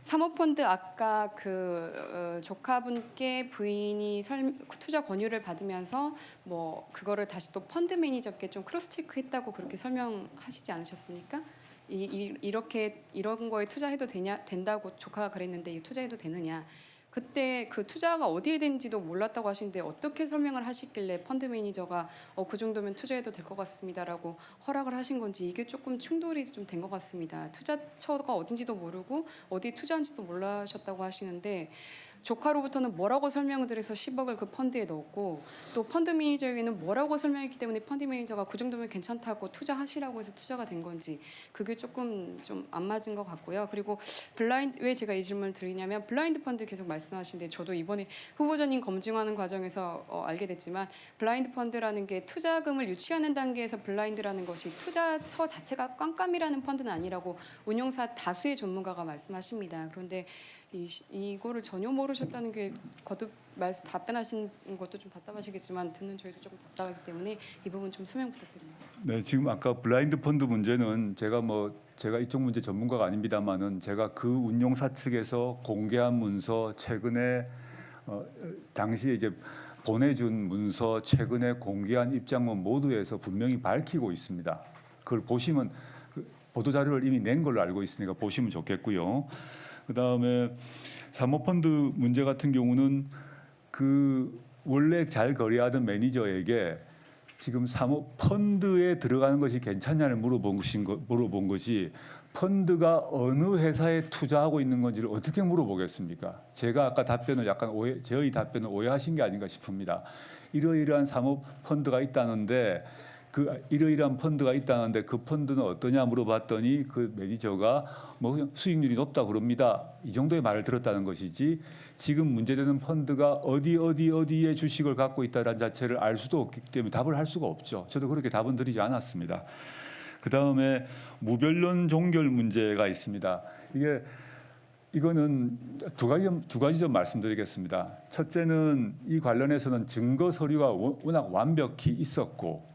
사모펀드 아까 그 조카분께 부인이 투자 권유를 받으면서 뭐 그거를 다시 또 펀드 매니저께 좀 크로스 체크했다고 그렇게 설명하시지 않으셨습니까? 이런 거에 투자해도 된다고 조카가 그랬는데 이 투자해도 되느냐? 그때 그 투자가 어디에 된지도 몰랐다고 하시는데 어떻게 설명을 하시길래 펀드 매니저가 그 정도면 투자해도 될 것 같습니다라고 허락을 하신 건지 이게 조금 충돌이 좀 된 것 같습니다. 투자처가 어딘지도 모르고 어디 투자한지도 몰라셨다고 하시는데 조카로부터는 뭐라고 설명을 드려서 10억을 그 펀드에 넣었고 또 펀드 매니저에게는 뭐라고 설명했기 때문에 펀드 매니저가 그 정도면 괜찮다고 투자하시라고 해서 투자가 된 건지 그게 조금 좀 안 맞은 것 같고요. 그리고 왜 제가 이 질문을 드리냐면 블라인드 펀드 계속 말씀하시는데 저도 이번에 후보자님 검증하는 과정에서 알게 됐지만 블라인드 펀드라는 게 투자금을 유치하는 단계에서 블라인드라는 것이 투자처 자체가 깜깜이라는 펀드는 아니라고 운용사 다수의 전문가가 말씀하십니다. 그런데 이거를 전혀 모르셨다는 게 거듭 답변하신 것도 좀 답답하시겠지만 듣는 저희도 조금 답답하기 때문에 이 부분 좀 소명 부탁드립니다. 네, 지금 아까 블라인드 펀드 문제는 제가 이쪽 문제 전문가가 아닙니다만은 제가 그 운용사 측에서 공개한 문서 최근에 당시에 이제 보내준 문서 최근에 공개한 입장문 모두에서 분명히 밝히고 있습니다. 그걸 보시면 보도 자료를 이미 낸 걸로 알고 있으니까 보시면 좋겠고요. 그다음에 사모펀드 문제 같은 경우는 그 원래 잘 거래하던 매니저에게 지금 사모펀드에 들어가는 것이 괜찮냐를 물어본 것이 펀드가 어느 회사에 투자하고 있는 건지를 어떻게 물어보겠습니까? 제가 아까 답변을 약간 저희 답변을 오해하신 게 아닌가 싶습니다. 이러이러한 사모펀드가 있다는데 이러이러한 펀드가 있다는데 그 펀드는 어떠냐 물어봤더니 그 매니저가 뭐 수익률이 높다 그럽니다. 이 정도의 말을 들었다는 것이지 지금 문제되는 펀드가 어디에 주식을 갖고 있다는 자체를 알 수도 없기 때문에 답을 할 수가 없죠. 저도 그렇게 답은 드리지 않았습니다. 그다음에 무변론 종결 문제가 있습니다. 이거는 두 가지 좀 말씀드리겠습니다. 첫째는 이 관련해서는 증거 서류가 워낙 완벽히 있었고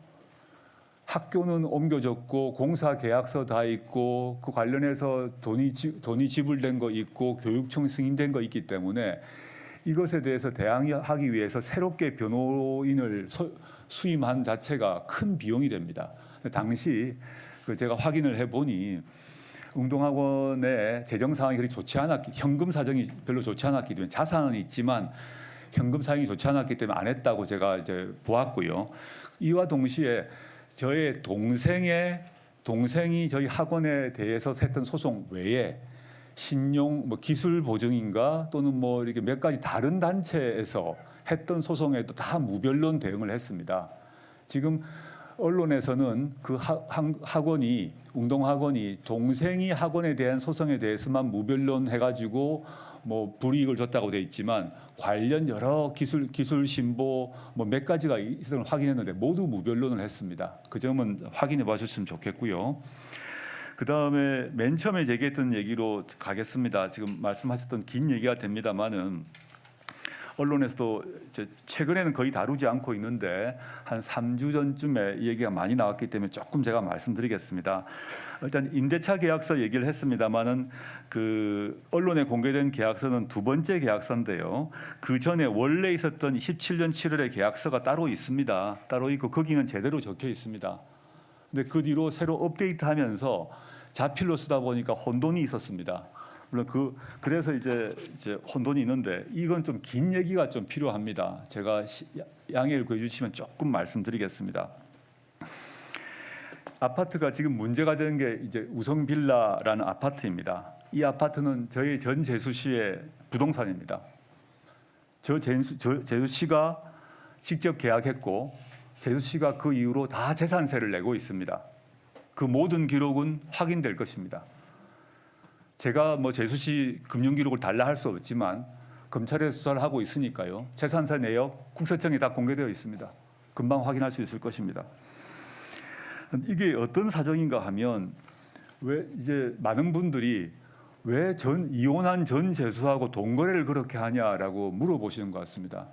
학교는 옮겨졌고 공사 계약서 다 있고 그 관련해서 돈이 지불된 거 있고 교육청 승인된 거 있기 때문에 이것에 대해서 대항하기 위해서 새롭게 변호인을 수임한 자체가 큰 비용이 됩니다. 당시 제가 확인을 해보니 웅동학원의 재정 상황이 그렇게 좋지 않았기, 현금 사정이 별로 좋지 않았기 때문에 자산은 있지만 현금 사정이 좋지 않았기 때문에 안 했다고 제가 이제 보았고요. 이와 동시에 저의 동생이 저희 학원에 대해서 했던 소송 외에 신용 기술 보증인가 또는 이렇게 몇 가지 다른 단체에서 했던 소송에도 다 무변론 대응을 했습니다. 지금 언론에서는 그 학원이 웅동학원이 동생이 학원에 대한 소송에 대해서만 무변론 해가지고 불이익을 줬다고 돼 있지만 관련 여러 기술 신보 몇 가지가 있을 확인했는데 모두 무변론을 했습니다. 그 점은 확인해 봐주셨으면 좋겠고요. 그 다음에 맨 처음에 얘기했던 얘기로 가겠습니다. 지금 말씀하셨던 긴 얘기가 됩니다만은 언론에서도 이제 최근에는 거의 다루지 않고 있는데 한 3주 전쯤에 이 얘기가 많이 나왔기 때문에 조금 제가 말씀드리겠습니다. 일단 임대차 계약서 얘기를 했습니다만은 그 언론에 공개된 계약서는 두 번째 계약서인데요. 그 전에 원래 있었던 17년 7월의 계약서가 따로 있습니다. 따로 있고 거기는 제대로 적혀 있습니다. 근데 그 뒤로 새로 업데이트하면서 자필로 쓰다 보니까 혼돈이 있었습니다. 물론 그래서 이제 혼돈이 있는데 이건 좀 긴 얘기가 좀 필요합니다. 제가 양해를 구해주시면 조금 말씀드리겠습니다. 아파트가 지금 문제가 되는 게 이제 우성빌라라는 아파트입니다. 이 아파트는 저희 전 제수씨의 부동산입니다. 제수씨가 직접 계약했고 제수씨가 그 이후로 다 재산세를 내고 있습니다. 그 모든 기록은 확인될 것입니다. 제가 제수씨 금융 기록을 달라 할 수 없지만 검찰에 수사를 하고 있으니까요. 재산세 내역 국세청에 다 공개되어 있습니다. 금방 확인할 수 있을 것입니다. 이게 어떤 사정인가 하면 왜 이제 많은 분들이 왜 이혼한 전 제수하고 동거래를 그렇게 하냐라고 물어보시는 것 같습니다.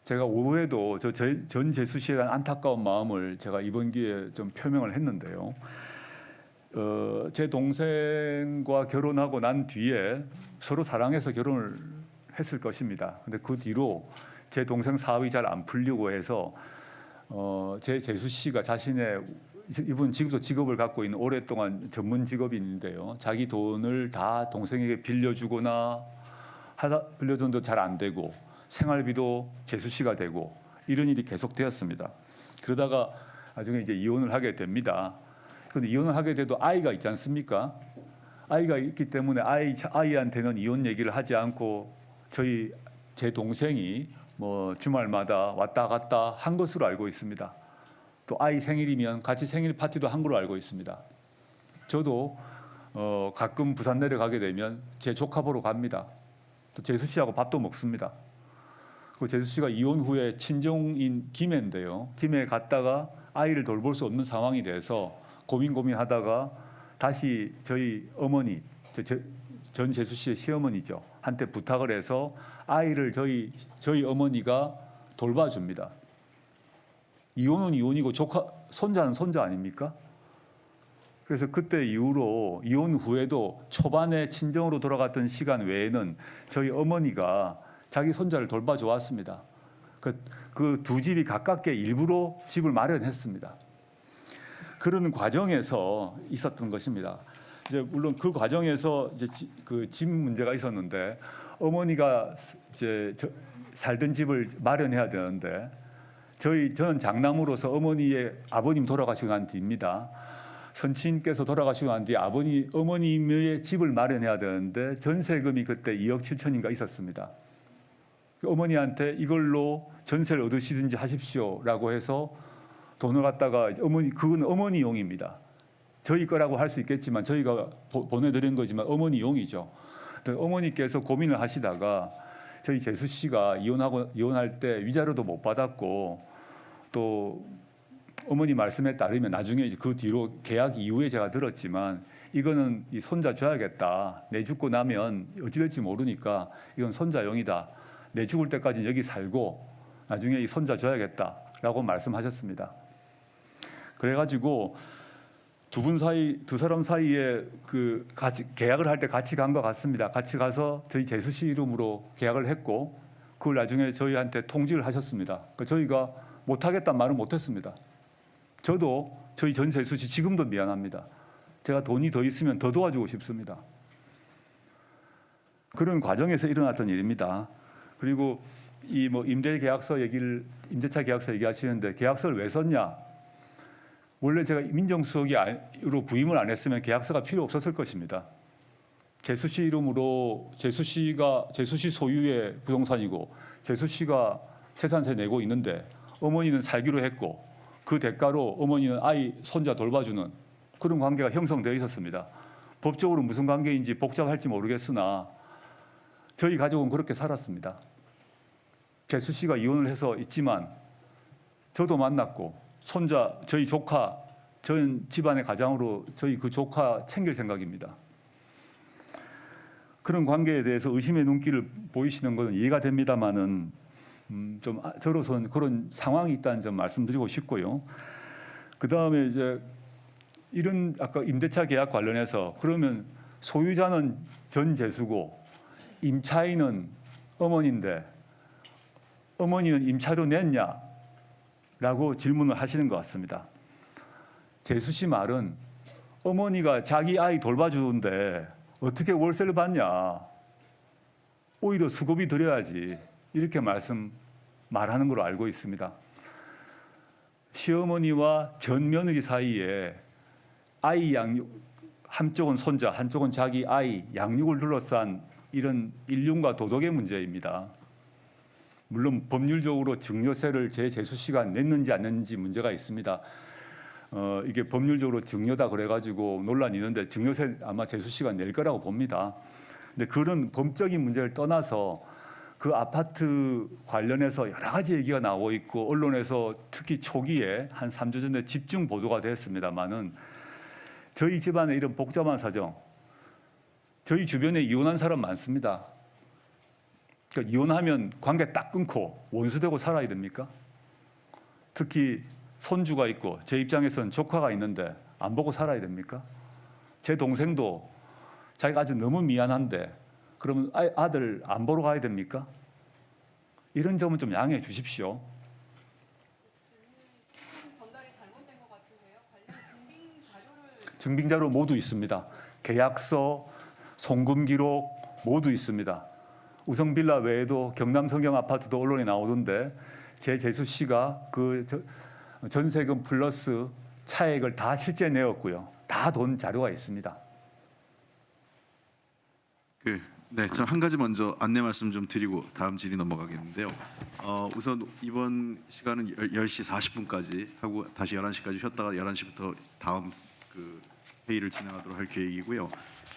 제가 오후에도 전 제수씨에 대한 안타까운 마음을 제가 이번 기회에 좀 표명을 했는데요. 제 동생과 결혼하고 난 뒤에 서로 사랑해서 결혼을 했을 것입니다. 근데 그 뒤로 제 동생 사업이 잘 안 풀리고 해서 제 제수 씨가 이분 지금도 직업을 갖고 있는 오랫동안 전문 직업인인데요. 자기 돈을 다 동생에게 빌려주거나 빌려준도 잘 안 되고 생활비도 제수 씨가 되고 이런 일이 계속되었습니다. 그러다가 나중에 이제 이혼을 하게 됩니다. 그런데 이혼을 하게 돼도 아이가 있지 않습니까? 아이가 있기 때문에 아이한테는 이혼 얘기를 하지 않고 제 동생이 뭐 주말마다 왔다 갔다 한 것으로 알고 있습니다. 또 아이 생일이면 같이 생일 파티도 한 걸로 알고 있습니다. 저도 가끔 부산 내려가게 되면 제 조카 보러 갑니다. 또 재수 씨하고 밥도 먹습니다. 그 재수 씨가 이혼 후에 친정인 김해인데요. 김해에 갔다가 아이를 돌볼 수 없는 상황이 돼서 고민하다가 다시 저희 어머니, 전 재수 씨의 시어머니죠, 한테 부탁을 해서 아이를 저희 어머니가 돌봐줍니다. 이혼은 이혼이고 손자는 손자 아닙니까? 그래서 그때 이후로 이혼 후에도 초반에 친정으로 돌아갔던 시간 외에는 저희 어머니가 자기 손자를 돌봐줘 왔습니다. 그 두 집이 가깝게 일부러 집을 마련했습니다. 그런 과정에서 있었던 것입니다. 이제 물론 그 과정에서 이제 그 집 문제가 있었는데 어머니가 이제 살던 집을 마련해야 되는데 저는 장남으로서 어머니의 아버님 돌아가시고 난 뒤입니다. 선친께서 돌아가시고 난 뒤에 어머님의 집을 마련해야 되는데 전세금이 그때 2억 7천인가 있었습니다. 어머니한테 이걸로 전세를 얻으시든지 하십시오라고 해서 돈을 갖다가 그건 어머니용입니다. 저희 거라고 할 수 있겠지만 저희가 보내드린 거지만 어머니용이죠. 어머니께서 고민을 하시다가 저희 재수 씨가 이혼할 때 위자료도 못 받았고 또 어머니 말씀에 따르면 나중에 그 뒤로 계약 이후에 제가 들었지만 이거는 이 손자 줘야겠다. 내 죽고 나면 어찌 될지 모르니까 이건 손자용이다. 내 죽을 때까지 여기 살고 나중에 이 손자 줘야겠다라고 말씀하셨습니다. 그래가지고 두 사람 사이에 같이 계약을 할 때 같이 간 것 같습니다. 같이 가서 저희 재수 씨 이름으로 계약을 했고 그걸 나중에 저희한테 통지를 하셨습니다. 그러니까 저희가 못하겠다는 말은 못했습니다. 저도 저희 전 재수 씨 지금도 미안합니다. 제가 돈이 더 있으면 더 도와주고 싶습니다. 그런 과정에서 일어났던 일입니다. 그리고 이 뭐 임대차 계약서 얘기하시는데 계약서를 왜 썼냐? 원래 제가 민정수석으로 부임을 안 했으면 계약서가 필요 없었을 것입니다. 재수 씨 이름으로 재수 씨 소유의 부동산이고 재수 씨가 재산세 내고 있는데 어머니는 살기로 했고 그 대가로 어머니는 아이 손자 돌봐주는 그런 관계가 형성되어 있었습니다. 법적으로 무슨 관계인지 복잡할지 모르겠으나 저희 가족은 그렇게 살았습니다. 재수 씨가 이혼을 해서 있지만 저도 만났고 손자 저희 조카 전 집안의 가장으로 저희 그 조카 챙길 생각입니다. 그런 관계에 대해서 의심의 눈길을 보이시는 것은 이해가 됩니다만은 좀 저로서는 그런 상황이 있다는 점 말씀드리고 싶고요. 그 다음에 이제 이런 아까 임대차 계약 관련해서 그러면 소유자는 전 재수고 임차인은 어머니인데 어머니는 임차료 냈냐라고 질문을 하시는 것 같습니다. 재수 씨 말은 어머니가 자기 아이 돌봐주는데 어떻게 월세를 받냐? 오히려 수고비 드려야지 이렇게 말하는 걸로 알고 있습니다. 시어머니와 전 며느리 사이에 아이 양육, 한쪽은 손자, 한쪽은 자기 아이 양육을 둘러싼 이런 인륜과 도덕의 문제입니다. 물론 법률적으로 증여세를 제 재수 씨가 냈는지 안 냈는지 문제가 있습니다. 이게 법률적으로 증여다 그래가지고 논란이 있는데 증여세 아마 재수 씨가 낼 거라고 봅니다. 근데 그런 법적인 문제를 떠나서 그 아파트 관련해서 여러 가지 얘기가 나오고 있고 언론에서 특히 초기에 한 3주 전에 집중 보도가 됐습니다만은 저희 집안의 이런 복잡한 사정, 저희 주변에 이혼한 사람 많습니다. 그러니까 이혼하면 관계 딱 끊고 원수되고 살아야 됩니까? 특히 손주가 있고 제 입장에서는 조카가 있는데 안 보고 살아야 됩니까? 제 동생도 자기가 아주 너무 미안한데 그러면 아들 안 보러 가야 됩니까? 이런 점은 좀 양해해 주십시오. 전달이 잘못된 것 같은데요. 관련 증빙 자료 모두 있습니다. 계약서, 송금 기록 모두 있습니다. 우성빌라 외에도 경남 성경 아파트도 언론에 나오던데 제 재수 씨가 그 전세금 플러스 차액을 다 실제 내었고요. 다 돈 자료가 있습니다. 네, 저 한 가지 먼저 안내 말씀 좀 드리고 다음 질의 넘어가겠는데요. 우선 이번 시간은 10시 40분까지 하고 다시 11시까지 쉬었다가 11시부터 다음 그 회의를 진행하도록 할 계획이고요.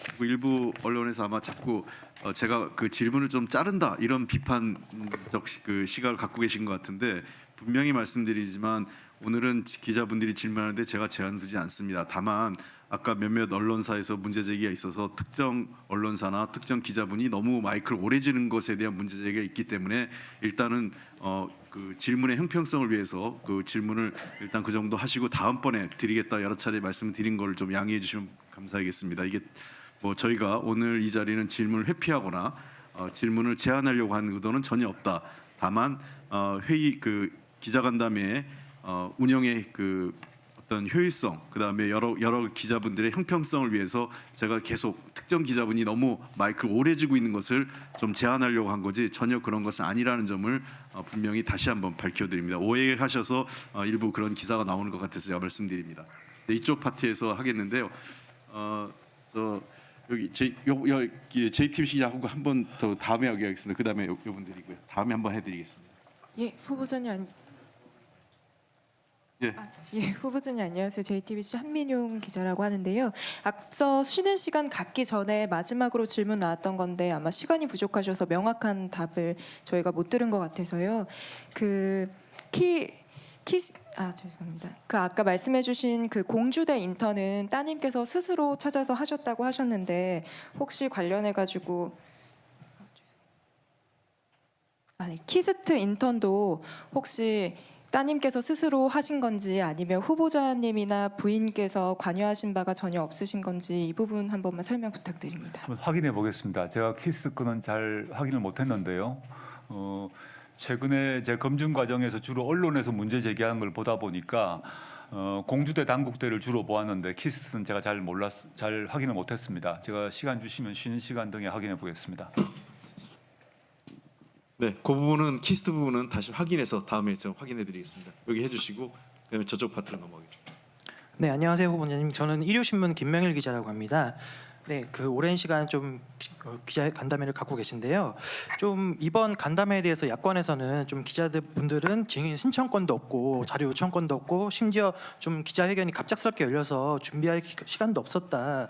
그리고 일부 언론에서 아마 자꾸 제가 그 질문을 좀 자른다 이런 비판적 그 시각을 갖고 계신 것 같은데 분명히 말씀드리지만 오늘은 기자분들이 질문하는데 제가 제한 두지 않습니다. 다만 아까 몇몇 언론사에서 문제 제기가 있어서 특정 언론사나 특정 기자분이 너무 마이크를 오래 쥐는 것에 대한 문제 제기가 있기 때문에 일단은 그 질문의 형평성을 위해서 그 질문을 일단 그 정도 하시고 다음번에 드리겠다 여러 차례 말씀드린 걸 좀 양해해 주시면 감사하겠습니다. 이게 뭐 저희가 오늘 이 자리는 질문을 회피하거나 질문을 제한하려고 하는 의도는 전혀 없다. 다만 회의 그 기자간담회 운영의 그 어떤 효율성, 그다음에 여러 기자분들의 형평성을 위해서 제가 계속 특정 기자분이 너무 마이크를 오래 쥐고 있는 것을 좀 제한하려고 한 거지 전혀 그런 것은 아니라는 점을 분명히 다시 한번 밝혀드립니다. 오해하셔서 일부 그런 기사가 나오는 것 같아서 제가 말씀드립니다. 네, 이쪽 파트에서 하겠는데요. 저 여기 JTBC하고 한 번 더 다음에 하겠습니다. 그 다음에 요분들이고요. 다음에 한번 해드리겠습니다. 예, 후보자님. 예. 예, 후보자님 안녕하세요. JTBC 한민용 기자라고 하는데요. 앞서 쉬는 시간 갖기 전에 마지막으로 질문 나왔던 건데 아마 시간이 부족하셔서 명확한 답을 저희가 못 들은 것 같아서요. 죄송합니다. 그 아까 말씀해주신 그 공주대 인턴은 따님께서 스스로 찾아서 하셨다고 하셨는데 혹시 관련해 가지고 키스트 인턴도 혹시 따님께서 스스로 하신 건지 아니면 후보자님이나 부인께서 관여하신 바가 전혀 없으신 건지 이 부분 한 번만 설명 부탁드립니다. 한번 확인해 보겠습니다. 제가 키스 건은 잘 확인을 못했는데요. 최근에 제 검증 과정에서 주로 언론에서 문제 제기하는 걸 보다 보니까 공주대 당국대를 주로 보았는데 키스는 제가 잘 확인을 못했습니다. 제가 시간 주시면 쉬는 시간 등에 확인해 보겠습니다. 네, 그 부분은 키스트 부분은 다시 확인해서 다음에 좀 확인해드리겠습니다. 여기 해주시고 그다음에 저쪽 파트로 넘어가겠습니다. 네, 안녕하세요 후보자님. 저는 일요신문 김명일 기자라고 합니다. 네, 그 오랜 시간 좀 기자 간담회를 갖고 계신데요. 좀 이번 간담회에 대해서 야권에서는 좀 기자들 분들은 증인 신청권도 없고 자료 요청권도 없고 심지어 좀 기자회견이 갑작스럽게 열려서 준비할 시간도 없었다.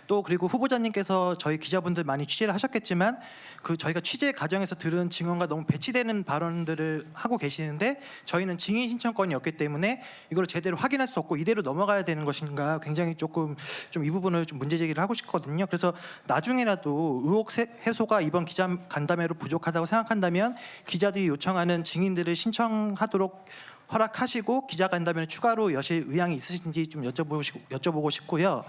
또 그리고 후보자님께서 저희 기자분들 많이 취재를 하셨겠지만 그 저희가 취재 과정에서 들은 증언과 너무 배치되는 발언들을 하고 계시는데 저희는 증인 신청권이 없기 때문에 이걸 제대로 확인할 수 없고 이대로 넘어가야 되는 것인가 굉장히 조금 좀 이 부분을 좀 문제 제기를 하고 싶거든요. 그래서 나중에라도 의혹 해소가 이번 기자 간담회로 부족하다고 생각한다면 기자들이 요청하는 증인들을 신청하도록 허락하시고 기자 간담회를 추가로 여실 의향이 있으신지 좀 여쭤보고 싶고요.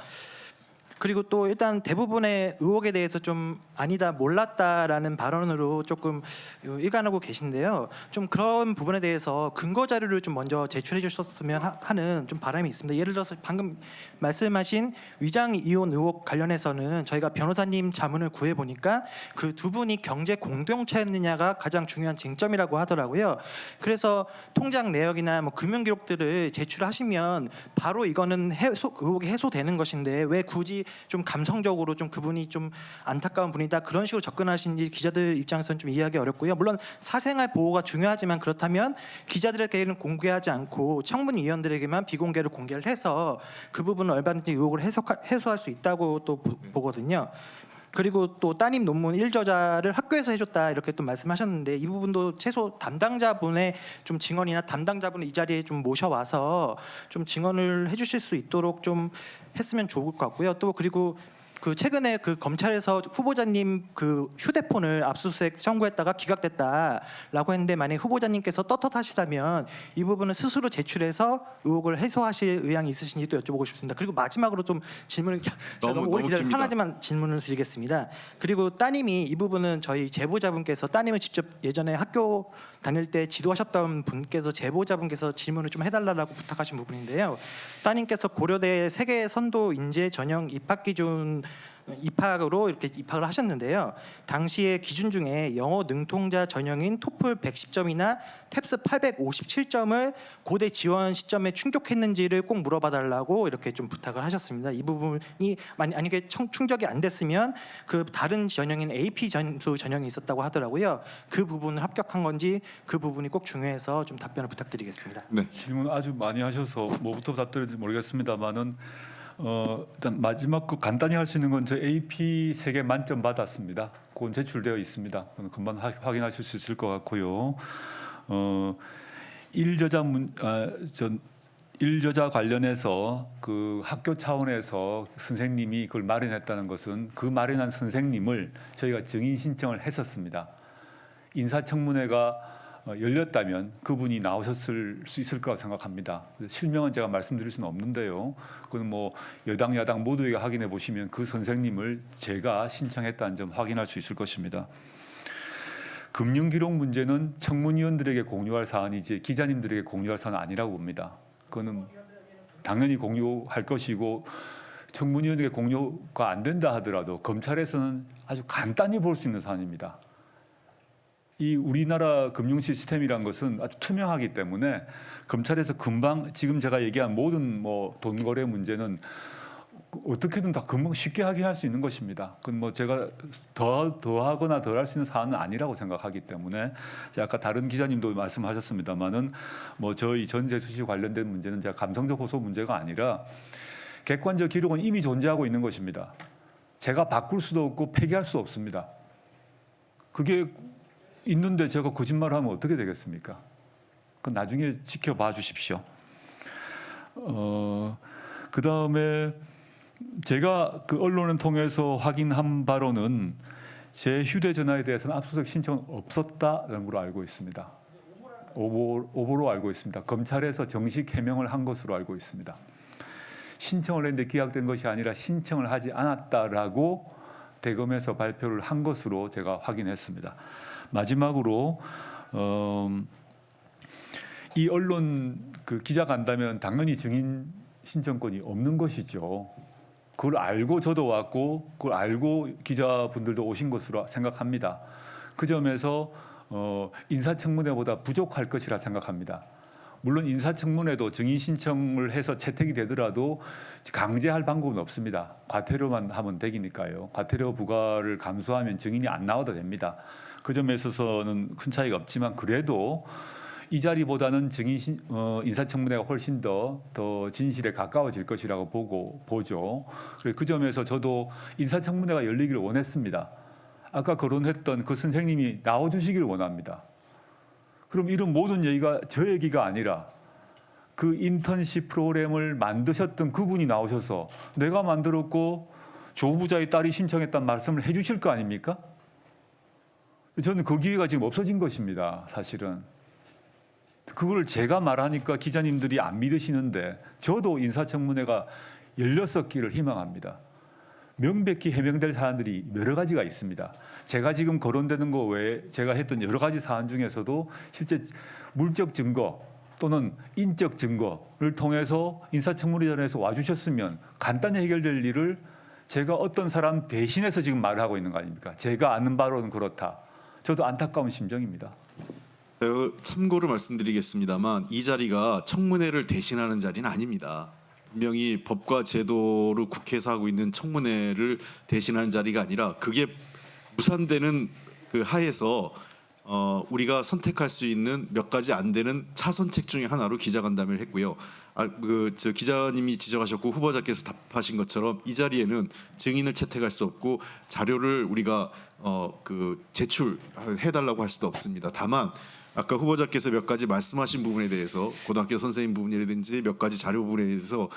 그리고 또 일단 대부분의 의혹에 대해서 좀 아니다 몰랐다라는 발언으로 조금 일관하고 계신데요. 좀 그런 부분에 대해서 근거 자료를 좀 먼저 제출해 주셨으면 하는 좀 바람이 있습니다. 예를 들어서 방금 말씀하신 위장 이혼 의혹 관련해서는 저희가 변호사님 자문을 구해 보니까 그 두 분이 경제 공동체였느냐가 가장 중요한 쟁점이라고 하더라고요. 그래서 통장 내역이나 뭐 금융 기록들을 제출하시면 바로 이거는 의혹이 해소되는 것인데 왜 굳이 좀 감성적으로 좀 그분이 좀 안타까운 분이다 그런 식으로 접근하신지 기자들 입장에서는 좀 이해하기 어렵고요. 물론 사생활 보호가 중요하지만 그렇다면 기자들에게는 공개하지 않고 청문위원들에게만 비공개로 공개를 해서 그 부분은 얼마든지 의혹을 해소할 수 있다고 또 보거든요. 그리고 또 따님 논문 1저자를 학교에서 해줬다 이렇게 또 말씀하셨는데 이 부분도 최소 담당자분의 좀 증언이나 담당자분을 이 자리에 좀 모셔와서 좀 증언을 해주실 수 있도록 좀 했으면 좋을 것 같고요. 또 그리고 그 최근에 그 검찰에서 후보자님 그 휴대폰을 압수수색 청구했다가 기각됐다라고 했는데 만약 후보자님께서 떳떳하시다면 이 부분을 스스로 제출해서 의혹을 해소하실 의향이 있으신지 또 여쭤보고 싶습니다. 그리고 마지막으로 좀 질문을 너무 오래 기다려 하나만 질문을 드리겠습니다. 그리고 따님이 이 부분은 저희 제보자분께서 따님을 직접 예전에 학교 다닐 때 지도하셨던 분께서 제보자분께서 질문을 좀 해달라고 부탁하신 부분인데요. 따님께서 고려대 세계 선도 인재 전형 입학 기준 입학으로 이렇게 입학을 하셨는데요. 당시에 기준 중에 영어 능통자 전형인 토플 110점이나 탭스 857점을 고대 지원 시점에 충족했는지를 꼭 물어봐달라고 이렇게 좀 부탁을 하셨습니다. 이 부분이 만약에 충족이 안 됐으면 그 다른 전형인 AP 점수 전형이 있었다고 하더라고요. 그 부분을 합격한 건지 그 부분이 꼭 중요해서 좀 답변을 부탁드리겠습니다. 네. 질문 아주 많이 하셔서 뭐부터 답드릴지 모르겠습니다만은 일단 마지막 거 간단히 할 수 있는 건 저 AP 3개 만점 받았습니다. 그건 제출되어 있습니다. 그건 금방 확인하실 수 있을 것 같고요. 일저자 관련해서 그 학교 차원에서 선생님이 그걸 마련했다는 것은 그 마련한 선생님을 저희가 증인 신청을 했었습니다. 인사청문회가 열렸다면 그분이 나오셨을 수 있을 거라고 생각합니다. 실명은 제가 말씀드릴 수는 없는데요. 그건 뭐 여당 야당 모두에게 확인해 보시면 그 선생님을 제가 신청했다는 점 확인할 수 있을 것입니다. 금융기록 문제는 청문위원들에게 공유할 사안이지 기자님들에게 공유할 사안은 아니라고 봅니다. 그거는 당연히 공유할 것이고 청문위원에게 공유가 안 된다 하더라도 검찰에서는 아주 간단히 볼 수 있는 사안입니다. 이 우리나라 금융 시스템이란 것은 아주 투명하기 때문에 검찰에서 금방 지금 제가 얘기한 모든 뭐 돈 거래 문제는 어떻게든 다 금방 쉽게 확인할 수 있는 것입니다. 그건 뭐 제가 더하거나 덜할 수 있는 사안은 아니라고 생각하기 때문에 아까 다른 기자님도 말씀하셨습니다만은 뭐 저희 전세 수시 관련된 문제는 제가 감성적 호소 문제가 아니라 객관적 기록은 이미 존재하고 있는 것입니다. 제가 바꿀 수도 없고 폐기할 수 없습니다. 그게 있는데 제가 거짓말을 하면 어떻게 되겠습니까? 그건 나중에 지켜봐 주십시오. 그 다음에 제가 그 언론을 통해서 확인한 바로는 제 휴대전화에 대해서는 압수수색 신청은 없었다는 걸로 알고 있습니다. 오보로 알고 있습니다. 검찰에서 정식 해명을 한 것으로 알고 있습니다. 신청을 했는데 기각된 것이 아니라 신청을 하지 않았다라고 대검에서 발표를 한 것으로 제가 확인했습니다. 마지막으로 이 언론 그 기자 간다면 당연히 증인 신청권이 없는 것이죠. 그걸 알고 저도 왔고 그걸 알고 기자분들도 오신 것으로 생각합니다. 그 점에서 인사청문회보다 부족할 것이라 생각합니다. 물론 인사청문회도 증인 신청을 해서 채택이 되더라도 강제할 방법은 없습니다. 과태료만 하면 되니까요. 과태료 부과를 감수하면 증인이 안 나와도 됩니다. 그 점에 있어서는 큰 차이가 없지만 그래도 이 자리보다는 인사청문회가 훨씬 더 진실에 가까워질 것이라고 보죠. 그 점에서 저도 인사청문회가 열리기를 원했습니다. 아까 거론했던 그 선생님이 나와주시기를 원합니다. 그럼 이런 모든 얘기가 저 얘기가 아니라 그 인턴십 프로그램을 만드셨던 그분이 나오셔서 내가 만들었고 조 부자의 딸이 신청했다는 말씀을 해주실 거 아닙니까? 저는 그 기회가 지금 없어진 것입니다. 사실은. 그걸 제가 말하니까 기자님들이 안 믿으시는데 저도 인사청문회가 열렸었기를 희망합니다. 명백히 해명될 사안들이 여러 가지가 있습니다. 제가 지금 거론되는 거 외에 제가 했던 여러 가지 사안 중에서도 실제 물적 증거 또는 인적 증거를 통해서 인사청문회전에서 와주셨으면 간단히 해결될 일을 제가 어떤 사람 대신해서 지금 말을 하고 있는 거 아닙니까? 제가 아는 바로는 그렇다. 저도 안타까운 심정입니다. 제가 참고로 말씀드리겠습니다만 이 자리가 청문회를 대신하는 자리는 아닙니다. 분명히 법과 제도를 국회에서 하고 있는 청문회를 대신하는 자리가 아니라 그게 무산되는 그 하에서 우리가 선택할 수 있는 몇 가지 안 되는 차선책 중에 하나로 기자간담회를 했고요. 저 기자님이 지적하셨고 후보자께서 답하신 것처럼 이 자리에는 증인을 채택할 수 없고 자료를 우리가 제출해달라고 할 수도 없습니다. 다만 아까 후보자께서 몇 가지 말씀하신 부분에 대해서 고등학교 선생님 부분이라든지 몇 가지 자료 부분에 대해서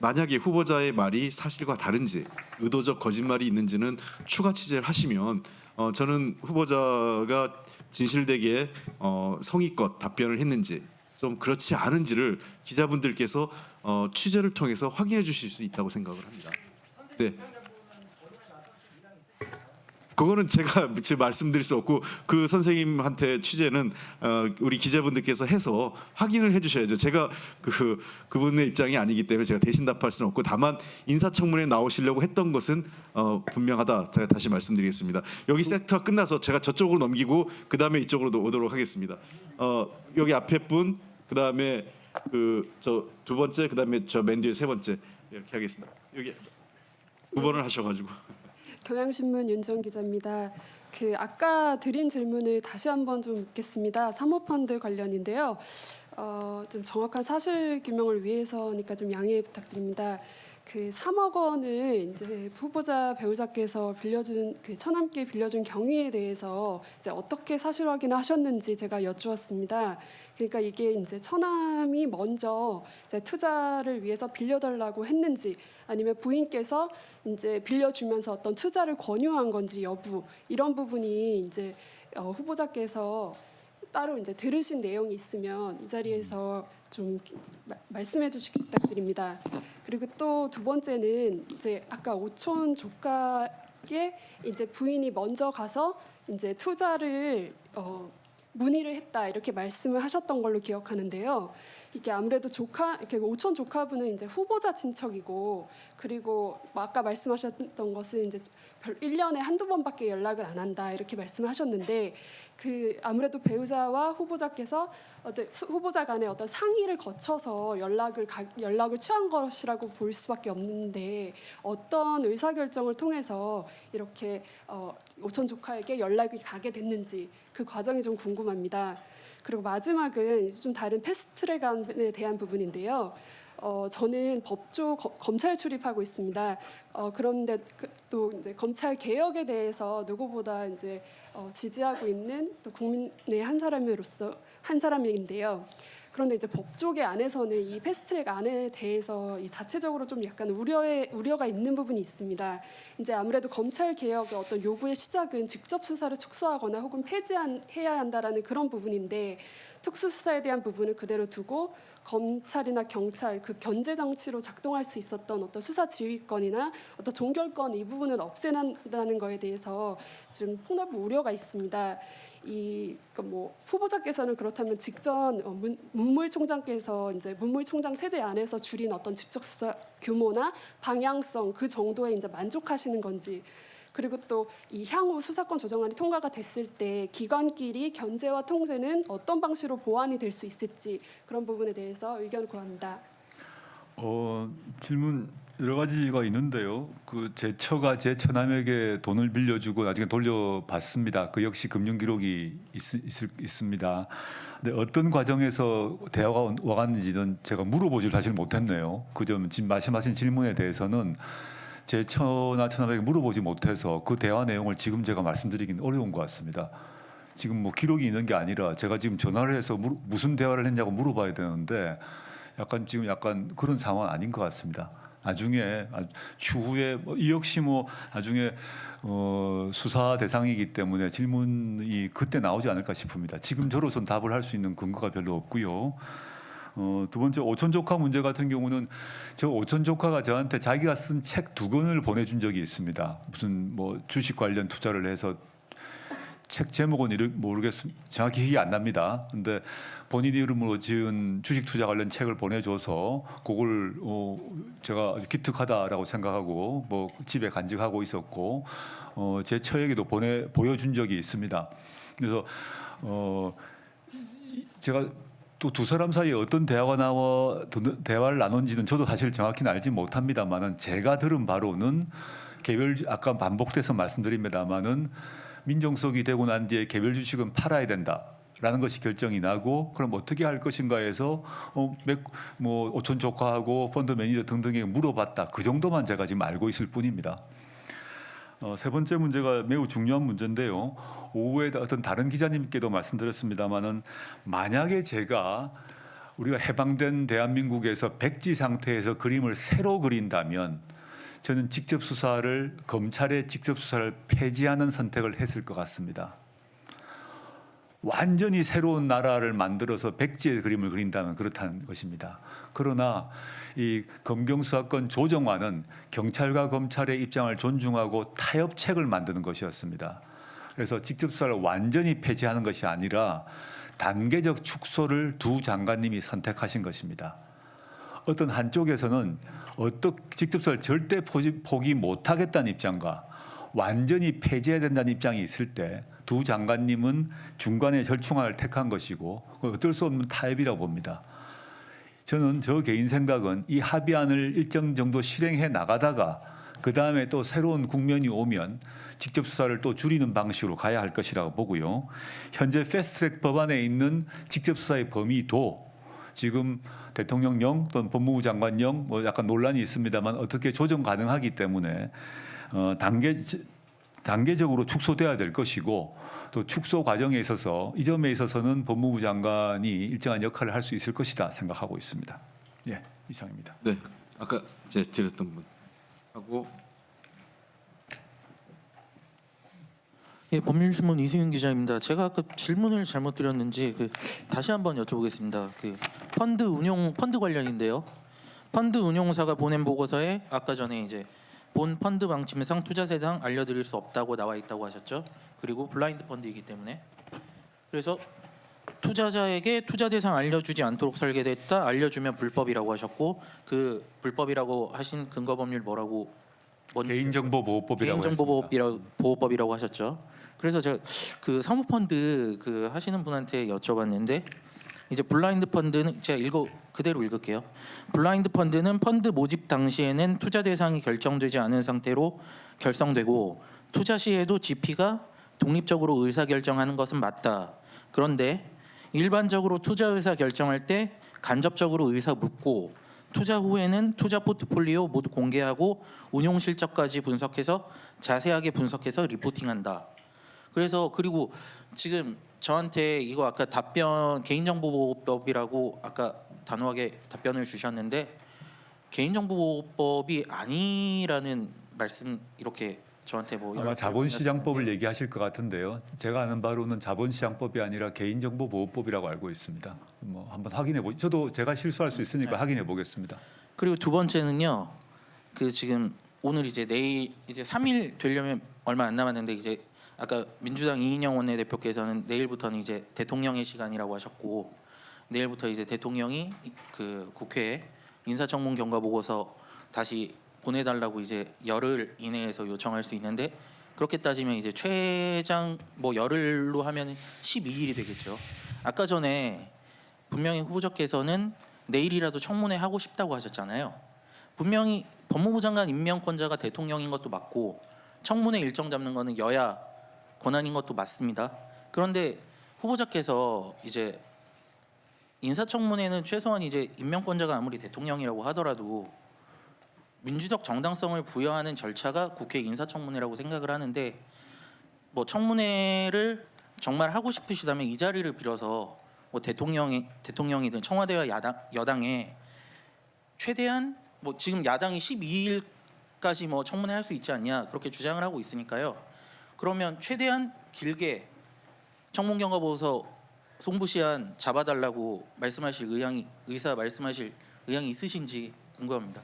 만약에 후보자의 말이 사실과 다른지 의도적 거짓말이 있는지는 추가 취재를 하시면 저는 후보자가 진실되게 성의껏 답변을 했는지 좀 그렇지 않은지를 기자분들께서 취재를 통해서 확인해 주실 수 있다고 생각을 합니다. 네. 그거는 제가 지금 말씀드릴 수 없고 그 선생님한테 취재는 우리 기자분들께서 해서 확인을 해주셔야죠. 제가 그분의 입장이 아니기 때문에 제가 대신 답할 수는 없고 다만 인사청문회에 나오시려고 했던 것은 분명하다. 제가 다시 말씀드리겠습니다. 여기 세트가 끝나서 제가 저쪽으로 넘기고 그 다음에 이쪽으로 오도록 하겠습니다. 여기 앞에 분, 그 다음에 저 두 번째, 그 다음에 저 맨 뒤에 세 번째 이렇게 하겠습니다. 여기 9번을 하셔가지고. 경향신문 윤지원 기자입니다. 아까 드린 질문을 다시 한번 좀 묻겠습니다. 사모펀드 관련인데요. 좀 정확한 사실 규명을 위해서니까 좀 양해 부탁드립니다. 3억 원을 이제 후보자 배우자께서 빌려준 처남께 빌려준 경위에 대해서 이제 어떻게 사실 확인을 하셨는지 제가 여쭈었습니다. 그러니까 이게 이제 처남이 먼저 이제 투자를 위해서 빌려달라고 했는지 아니면 부인께서 이제 빌려주면서 어떤 투자를 권유한 건지 여부 이런 부분이 이제 후보자께서 따로 이제 들으신 내용이 있으면 이 자리에서 좀 말씀해 주시기 부탁드립니다. 그리고 또 두 번째는 이제 아까 오촌 조카의 이제 부인이 먼저 가서 이제 투자를 문의를 했다 이렇게 말씀을 하셨던 걸로 기억하는데요. 이게 아무래도 이렇게 오촌 조카분은 이제 후보자 친척이고 그리고 아까 말씀하셨던 것은 이제 1년에 한두 번밖에 연락을 안 한다 이렇게 말씀하셨는데 아무래도 배우자와 후보자께서 후보자 간의 어떤 상의를 거쳐서 연락을 취한 것이라고 볼 수밖에 없는데 어떤 의사결정을 통해서 이렇게 오촌 조카에게 연락이 가게 됐는지 그 과정이 좀 궁금합니다. 그리고 마지막은 이제 좀 다른 패스트트랙에 대한 부분인데요. 저는 법조 검찰 출입하고 있습니다. 그런데 또 이제 검찰 개혁에 대해서 누구보다 이제 지지하고 있는 또 국민의 한 사람인데요. 그런데 이제 법조계 안에서는 이 패스트트랙 안에 대해서 이 자체적으로 좀 약간 우려가 있는 부분이 있습니다. 이제 아무래도 검찰 개혁의 어떤 요구의 시작은 직접 수사를 축소하거나 혹은 폐지해야 한다라는 그런 부분인데 특수 수사에 대한 부분을 그대로 두고 검찰이나 경찰 견제 장치로 작동할 수 있었던 어떤 수사 지휘권이나 어떤 종결권 이 부분은 없애는다는 거에 대해서 좀 폭넓은 우려가 있습니다. 후보자께서는 그렇다면 직전 문무일총장께서 이제 문무일총장 체제 안에서 줄인 어떤 직접 수사 규모나 방향성 그 정도에 이제 만족하시는 건지. 그리고 또 이 향후 수사권 조정안이 통과가 됐을 때 기관끼리 견제와 통제는 어떤 방식으로 보완이 될 수 있을지 그런 부분에 대해서 의견을 구합니다. 질문 여러 가지가 있는데요. 제 처가 제 처남에게 돈을 빌려주고 나중에 돌려받습니다. 그 역시 금융 기록이 있습니다. 근데 어떤 과정에서 대화가 와갔는지는 제가 물어보질 사실 못했네요. 그 점 지금 말씀하신 질문에 대해서는 제 처나 처남에게 물어보지 못해서 그 대화 내용을 지금 제가 말씀드리기는 어려운 것 같습니다. 지금 뭐 기록이 있는 게 아니라 제가 지금 전화를 해서 무슨 대화를 했냐고 물어봐야 되는데 약간 그런 상황 아닌 것 같습니다. 나중에 추후에 이 역시 나중에 수사 대상이기 때문에 질문이 그때 나오지 않을까 싶습니다. 지금 저로서는 답을 할 수 있는 근거가 별로 없고요. 두 번째 오촌 조카 문제 같은 경우는 저 오촌 조카가 저한테 자기가 쓴 책 2권을 보내준 적이 있습니다. 무슨 주식 관련 투자를 해서 책 제목은 모르겠습니다. 정확히 기억이 안 납니다. 근데 본인 이름으로 지은 주식 투자 관련 책을 보내줘서 그걸 제가 기특하다라고 생각하고 집에 간직하고 있었고 제 처에게도 보여준 적이 있습니다. 그래서 제가 또 두 사람 사이에 어떤 대화를 나눈지는 저도 사실 정확히는 알지 못합니다만은 제가 들은 바로는 아까 반복돼서 말씀드립니다만은 민정수석이 되고 난 뒤에 개별 주식은 팔아야 된다라는 것이 결정이 나고 그럼 어떻게 할 것인가에서 오촌 조카하고 펀드 매니저 등등에게 물어봤다. 그 정도만 제가 지금 알고 있을 뿐입니다. 세 번째 문제가 매우 중요한 문제인데요. 오후에 어떤 다른 기자님께도 말씀드렸습니다마는 만약에 우리가 해방된 대한민국에서 백지 상태에서 그림을 새로 그린다면 저는 검찰의 직접 수사를 폐지하는 선택을 했을 것 같습니다. 완전히 새로운 나라를 만들어서 백지의 그림을 그린다면 그렇다는 것입니다. 그러나 이 검경 수사권 조정안은 경찰과 검찰의 입장을 존중하고 타협책을 만드는 것이었습니다. 그래서 직접 수사를 완전히 폐지하는 것이 아니라 단계적 축소를 두 장관님이 선택하신 것입니다. 어떤 한쪽에서는 직접 수사를 절대 포기 못하겠다는 입장과 완전히 폐지해야 된다는 입장이 있을 때 두 장관님은 중간의 절충안을 택한 것이고 어쩔 수 없는 타협이라고 봅니다. 저는 저 개인 생각은 이 합의안을 일정 정도 실행해 나가다가 그 다음에 또 새로운 국면이 오면 직접 수사를 또 줄이는 방식으로 가야 할 것이라고 보고요. 현재 패스트트랙 법안에 있는 직접 수사의 범위도 지금 대통령령 또는 법무부 장관령 뭐 약간 논란이 있습니다만 어떻게 조정 가능하기 때문에 단계적으로 축소돼야 될 것이고 또 축소 과정에 있어서 이 점에 있어서는 법무부 장관이 일정한 역할을 할 수 있을 것이다 생각하고 있습니다. 예, 이상입니다. 네, 아까 제가 드렸던 분 하고 예, 법률신문 이승윤 기자입니다. 제가 아까 질문을 잘못 드렸는지 다시 한번 여쭤보겠습니다. 펀드 관련인데요. 펀드 운용사가 보낸 보고서에 아까 전에 이제 본 펀드 방침상 투자세상 알려드릴 수 없다고 나와 있다고 하셨죠. 그리고 블라인드 펀드이기 때문에 그래서 투자자에게 투자 대상 알려주지 않도록 설계됐다. 알려주면 불법이라고 하셨고 그 불법이라고 하신 근거 법률 뭐라고? 개인정보보호법이라고 하셨죠. 그래서 제가 그 사모펀드 하시는 분한테 여쭤봤는데 이제 블라인드 펀드는 제가 그대로 읽을게요. 블라인드 펀드는 펀드 모집 당시에는 투자 대상이 결정되지 않은 상태로 결성되고 투자 시에도 GP가 독립적으로 의사 결정하는 것은 맞다. 그런데 일반적으로 투자 의사 결정할 때 간접적으로 의사 묻고 투자 후에는 투자 포트폴리오 모두 공개하고 운용 실적까지 분석해서 자세하게 분석해서 리포팅한다. 그래서 그리고 지금 저한테 이거 아까 개인정보보호법이라고 아까 단호하게 답변을 주셨는데 개인정보보호법이 아니라는 말씀 이렇게 저한테 아마 자본시장법을 얘기하실 것 같은데요. 제가 아는 바로는 자본시장법이 아니라 개인정보보호법이라고 알고 있습니다. 뭐 한번 확인해 저도 제가 실수할 수 있으니까 확인해 보겠습니다. 그리고 두 번째는요. 지금 오늘 이제 내일 이제 3일 되려면 얼마 안 남았는데 이제 아까 민주당 이인영 원내대표께서는 내일부터는 이제 대통령의 시간이라고 하셨고 내일부터 이제 대통령이 국회에 인사청문 경과 보고서 다시 보내달라고 이제 열흘 이내에서 요청할 수 있는데 그렇게 따지면 이제 최장 열흘로 하면 12일이 되겠죠. 아까 전에 분명히 후보자께서는 내일이라도 청문회 하고 싶다고 하셨잖아요. 분명히 법무부 장관 임명권자가 대통령인 것도 맞고 청문회 일정 잡는 거는 여야 권한인 것도 맞습니다. 그런데 후보자께서 이제 인사청문회는 최소한 이제 임명권자가 아무리 대통령이라고 하더라도 민주적 정당성을 부여하는 절차가 국회 인사청문회라고 생각을 하는데 청문회를 정말 하고 싶으시다면 이 자리를 빌어서 대통령이든 청와대와 여당에 최대한 지금 야당이 12일까지 청문회 할 수 있지 않냐 그렇게 주장을 하고 있으니까요. 그러면 최대한 길게 청문경과보고서 송부시한 잡아달라고 말씀하실 의향이 있으신지 궁금합니다.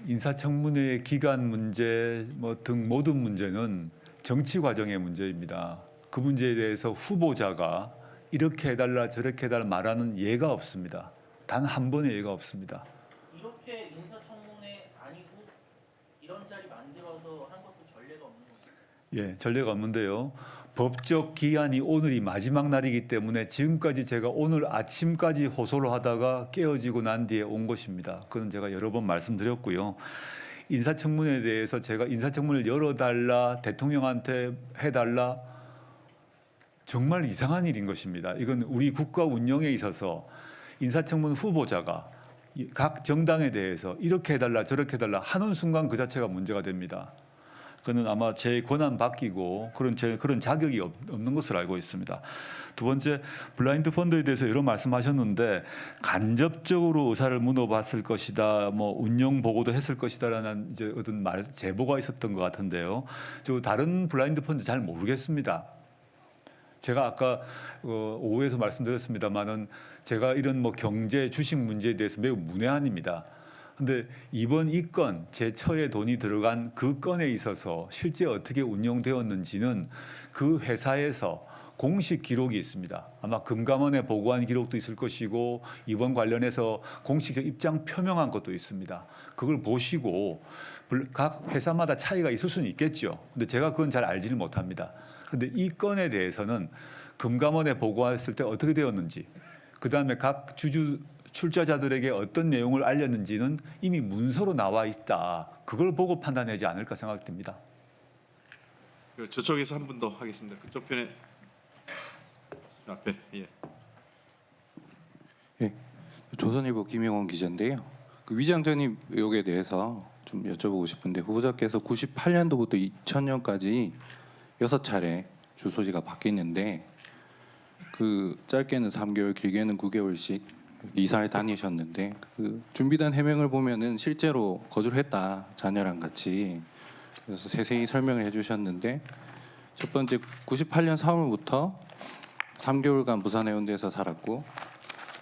인사청문회 기간 문제 등 모든 문제는 정치 과정의 문제입니다. 그 문제에 대해서 후보자가 이렇게 해달라 저렇게 해달라 말하는 예가 없습니다. 단 한 번의 예가 없습니다. 이렇게 인사청문회 아니고 이런 자리 만들어서 한 것도 전례가 없는 거죠? 예, 전례가 없는데요. 법적 기한이 오늘이 마지막 날이기 때문에 지금까지 제가 오늘 아침까지 호소를 하다가 깨어지고 난 뒤에 온 것입니다. 그건 제가 여러 번 말씀드렸고요. 인사청문회에 대해서 제가 인사청문회를 열어달라 대통령한테 해달라 정말 이상한 일인 것입니다. 이건 우리 국가 운영에 있어서 인사청문 후보자가 각 정당에 대해서 이렇게 해달라 저렇게 해달라 하는 순간 그 자체가 문제가 됩니다. 그는 아마 제 권한 바뀌고 그런 자격이 없는 것으로 알고 있습니다. 두 번째, 블라인드 펀드에 대해서 여러 말씀하셨는데 간접적으로 의사를 물어봤을 것이다, 운영 보고도 했을 것이다라는 이제 어떤 제보가 있었던 것 같은데요. 저 다른 블라인드 펀드 잘 모르겠습니다. 제가 아까 오후에서 말씀드렸습니다만은 제가 이런 뭐 경제 주식 문제에 대해서 매우 문외한입니다. 근데 이번 이 건, 제 처에 돈이 들어간 그 건에 있어서 실제 어떻게 운용되었는지는 그 회사에서 공식 기록이 있습니다. 아마 금감원에 보고한 기록도 있을 것이고 이번 관련해서 공식적 입장 표명한 것도 있습니다. 그걸 보시고 각 회사마다 차이가 있을 수는 있겠죠. 근데 제가 그건 잘 알지는 못합니다. 근데 이 건에 대해서는 금감원에 보고했을 때 어떻게 되었는지, 그다음에 각 주주 출자자들에게 어떤 내용을 알렸는지는 이미 문서로 나와 있다. 그걸 보고 판단하지 않을까 생각됩니다. 저쪽에서 한 분 더 하겠습니다. 그쪽 편에 앞에. 예. 예, 조선일보 김영원 기자인데요. 그 위장전입 의혹에 대해서 좀 여쭤보고 싶은데 후보자께서 98년도부터 2000년까지 6차례 주소지가 바뀌었는데 그 짧게는 3개월, 길게는 9개월씩 이사를 다니셨는데 그 준비된 해명을 보면은 실제로 거주를 했다, 자녀랑 같이. 그래서 세세히 설명을 해주셨는데 첫 번째 98년 3월부터 3개월간 부산 해운대에서 살았고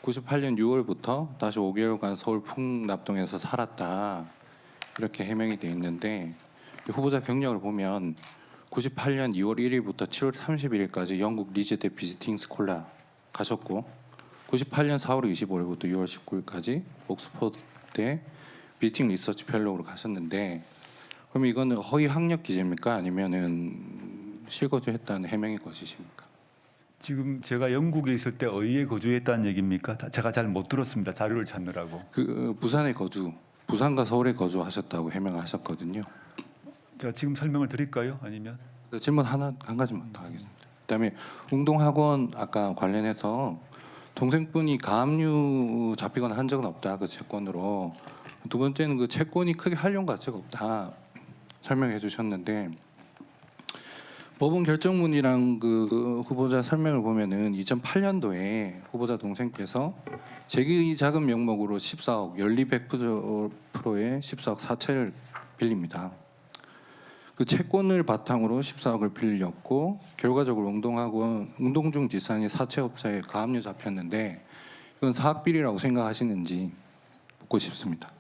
98년 6월부터 다시 5개월간 서울 풍납동에서 살았다, 이렇게 해명이 돼 있는데 후보자 경력을 보면 98년 2월 1일부터 7월 31일까지 영국 리즈대 비지팅 스콜라 가셨고 98년 4월 25일부터 6월 19일까지 옥스퍼드대 비지팅 리서치 펠로우로 가셨는데 그럼 이거는 허위 학력 기재입니까? 아니면은 실거주했다는 해명이 거짓입니까? 지금 제가 영국에 있을 때 어디에 거주했다는 얘기입니까? 제가 잘 못 들었습니다. 자료를 찾느라고. 그 부산에 거주, 부산과 서울에 거주하셨다고 해명을 하셨거든요. 제가 지금 설명을 드릴까요? 아니면 그 질문 한 가지만 더 하겠습니다. 그다음에 운동학원 아까 관련해서 동생분이 가압류 잡히거나 한 적은 없다, 그 채권으로. 두 번째는 그 채권이 크게 활용 가치가 없다 설명해 주셨는데 법원 결정문이랑 그 후보자 설명을 보면은 2008년도에 후보자 동생께서 재기 자금 명목으로 14억, 연리 100%의 14억 사채를 빌립니다. 그 채권을 바탕으로 14억을 빌렸고 결과적으로 운동중 디사인이 사채업자에 가압류 잡혔는데 이건 사학비리라고 생각하시는지 묻고 싶습니다.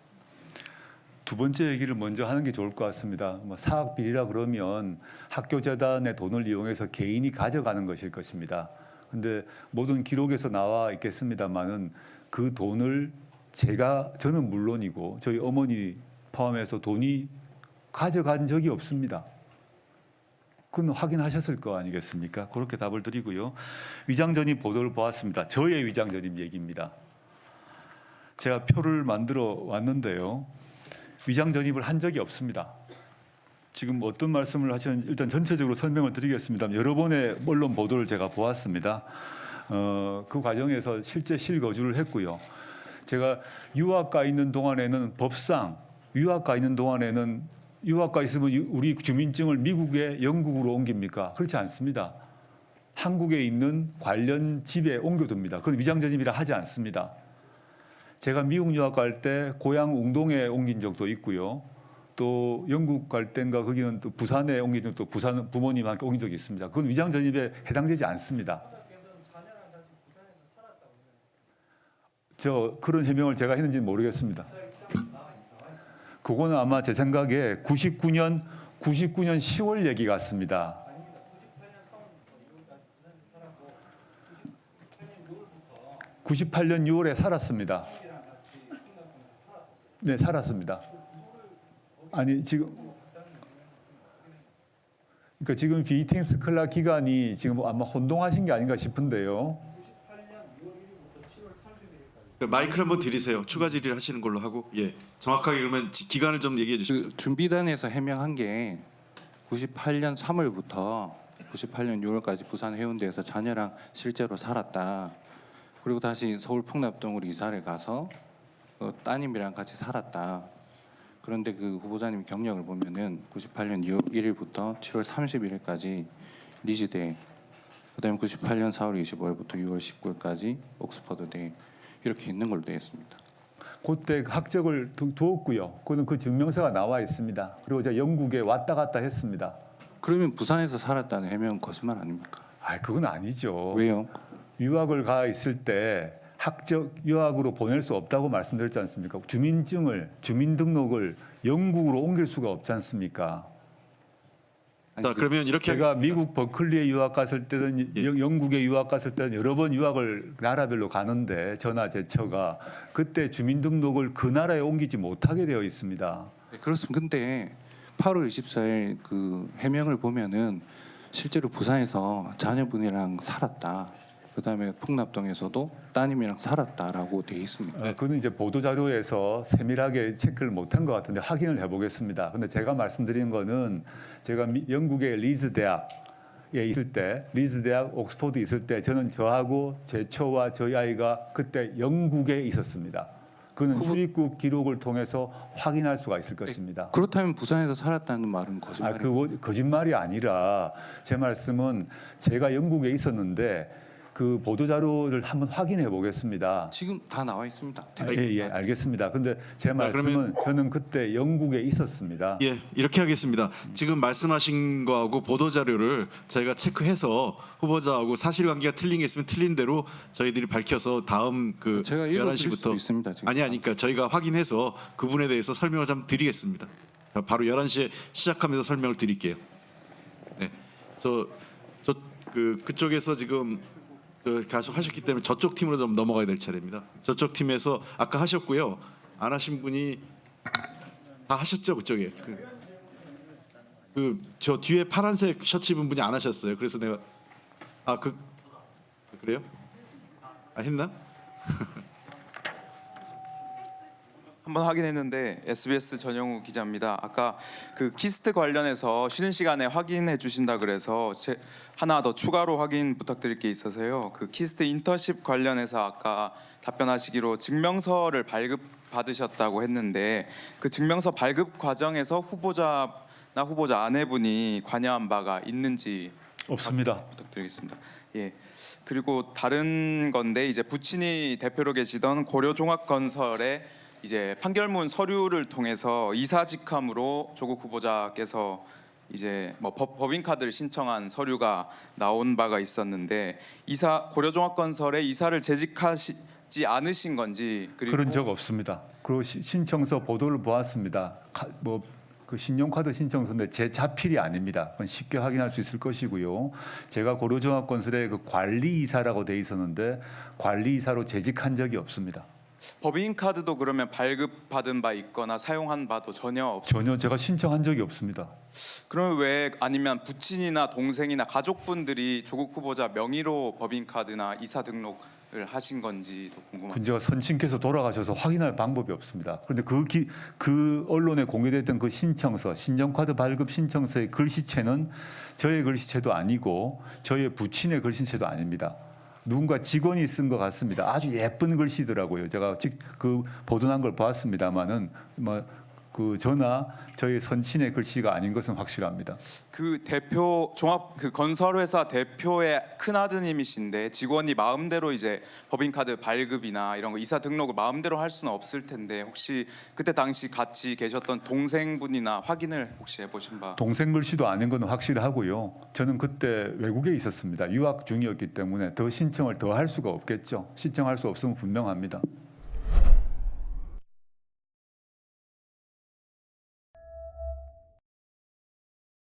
두 번째 얘기를 먼저 하는 게 좋을 것 같습니다. 사학 비리라 그러면 학교 재단의 돈을 이용해서 개인이 가져가는 것일 것입니다. 그런데 모든 기록에서 나와 있겠습니다만은 그 돈을 저는 물론이고 저희 어머니 포함해서 돈이 가져간 적이 없습니다. 그건 확인하셨을 거 아니겠습니까? 그렇게 답을 드리고요. 위장전입 보도를 보았습니다. 저의 위장전입 얘기입니다. 제가 표를 만들어 왔는데요. 위장 전입을 한 적이 없습니다. 지금 어떤 말씀을 하시는지 일단 전체적으로 설명을 드리겠습니다. 여러 번의 언론 보도를 제가 보았습니다. 그 과정에서 실제 실거주를 했고요. 제가 유학가 있는 동안에는 법상 유학가 있는 동안에는 유학가 있으면 우리 주민증을 미국에 영국으로 옮깁니까? 그렇지 않습니다. 한국에 있는 관련 집에 옮겨둡니다. 그건 위장 전입이라 하지 않습니다. 제가 미국 유학 갈 때 고향 웅동에 옮긴 적도 있고요. 또 영국 갈 때인가 거기는 또 부산에 옮긴 적도 부산 부모님과 함께 옮긴 적이 있습니다. 그건 위장 전입에 해당되지 않습니다. 그런 해명을 제가 했는지는 모르겠습니다. 그거는 아마 제 생각에 99년 10월 얘기 같습니다. (98년 6월에) 살았습니다. 네, 살았습니다. 아니 지금 그러니까 지금 비팅 스콜라 기간이 지금 아마 혼동하신 게 아닌가 싶은데요. 마이크를 한번 드리세요. 추가 질의를 하시는 걸로 하고, 예, 정확하게 그러면 기간을 좀 얘기해 주시죠. 그 준비단에서 해명한 게 98년 3월부터 98년 6월까지 부산 해운대에서 자녀랑 실제로 살았다. 그리고 다시 서울 풍납동으로 이사를 가서 따님이랑 같이 살았다. 그런데 그 후보자님 경력을 보면은 98년 2월 1일부터 7월 31일까지 리즈대, 그다음에 98년 4월 25일부터 6월 19일까지 옥스퍼드대 이렇게 있는 걸로 되어 있습니다. 그때 학적을 두었고요. 그는 그 증명서가 나와 있습니다. 그리고 제가 영국에 왔다 갔다 했습니다. 그러면 부산에서 살았다는 해명은 거짓말 아닙니까? 아, 그건 아니죠. 왜요? 유학을 가 있을 때 학적 유학으로 보낼 수 없다고 말씀드렸지 않습니까? 주민등록을 영국으로 옮길 수가 없지 않습니까? 자, 그러면 이렇게 제가 미국 버클리에 유학 갔을 때는 영국에 유학 갔을 때는 여러 번 유학을 나라별로 가는데 저나 제 처가 그때 주민등록을 그 나라에 옮기지 못하게 되어 있습니다. 네, 그렇습니다. 근데 8월 24일 그 해명을 보면은 실제로 부산에서 자녀분이랑 살았다. 그다음에 풍납동에서도 따님이랑 살았다라고 돼 있습니다. 그는 이제 보도 자료에서 세밀하게 체크를 못한 것 같은데 확인을 해보겠습니다. 근데 제가 말씀드린 거는 제가 영국의 리즈 대학에 있을 때, 리즈 대학 옥스퍼드 있을 때 저는 저하고 제 처와 저희 아이가 그때 영국에 있었습니다. 그는 출입국 기록을 통해서 확인할 수가 있을 것입니다. 그렇다면 부산에서 살았다는 말은 거짓말이에요. 그 거짓말이 아니라 제 말씀은 제가 영국에 있었는데 그 보도 자료를 한번 확인해 보겠습니다. 지금 다 나와 있습니다. 예, 알겠습니다. 근데 제 말씀은 저는 그때 영국에 있었습니다. 예, 이렇게 하겠습니다. 지금 말씀하신 거하고 보도 자료를 저희가 체크해서 후보자하고 사실관계가 틀린 게 있으면 틀린 대로 저희들이 밝혀서 다음 그 제가 읽어드릴 11시부터 수도 있습니다. 지금. 그러니까 저희가 확인해서 그 부분에 대해서 설명을 좀 드리겠습니다. 자, 바로 11시에 시작하면서 설명을 드릴게요. 네, 그쪽에서 지금 계속 하셨기 때문에 저쪽 팀으로 좀 넘어가야 될 차례입니다. 저쪽 팀에서 아까 하셨고요. 안 하신 분이 다 하셨죠, 그쪽에. 저 뒤에 파란색 셔츠 입은 분이 안 하셨어요. 그래서 내가 그래요? 했나? 한번 확인했는데 SBS 전영우 기자입니다. 아까 그 키스트 관련해서 쉬는 시간에 확인해 주신다 그래서 하나 더 추가로 확인 부탁드릴 게 있어서요. 그 키스트 인턴십 관련해서 아까 답변하시기로 증명서를 발급 받으셨다고 했는데 그 증명서 발급 과정에서 후보자나 후보자 아내분이 관여한 바가 있는지 없습니다. 부탁드리겠습니다. 예. 그리고 다른 건데 이제 부친이 대표로 계시던 고려종합건설의 이제 판결문 서류를 통해서 이사직함으로 조국 후보자께서 이제 뭐 법인카드를 신청한 서류가 나온 바가 있었는데 고려종합건설에 이사를 재직하시지 않으신 건지 그리고 그런 적 없습니다. 그 신청서 보도를 보았습니다. 그 신용카드 신청서인데 제 자필이 아닙니다. 그건 쉽게 확인할 수 있을 것이고요. 제가 고려종합건설의 그 관리이사라고 돼 있었는데 관리이사로 재직한 적이 없습니다. 법인카드도 그러면 발급받은 바 있거나 사용한 바도 전혀 제가 신청한 적이 없습니다. 그러면 왜 아니면 부친이나 동생이나 가족분들이 조국 후보자 명의로 법인카드나 이사 등록을 하신 건지도 궁금합니다. 제가 선친께서 돌아가셔서 확인할 방법이 없습니다. 그런데 그 언론에 공개됐던 그 신청서, 신용카드 발급 신청서의 글씨체는 저의 글씨체도 아니고 저의 부친의 글씨체도 아닙니다. 누군가 직원이 쓴 것 같습니다. 아주 예쁜 글씨더라고요. 제가 그 보도난 걸 봤습니다만은 저나 저희 선친의 글씨가 아닌 것은 확실합니다. 그 대표 그 건설회사 대표의 큰 아드님이신데 직원이 마음대로 이제 법인카드 발급이나 이런 거 이사 등록을 마음대로 할 수는 없을 텐데 혹시 그때 당시 같이 계셨던 동생분이나 확인을 혹시 해보신 바? 동생 글씨도 아닌 건 확실하고요. 저는 그때 외국에 있었습니다. 유학 중이었기 때문에 더 신청을 더 할 수가 없겠죠. 신청할 수 없으면 분명합니다.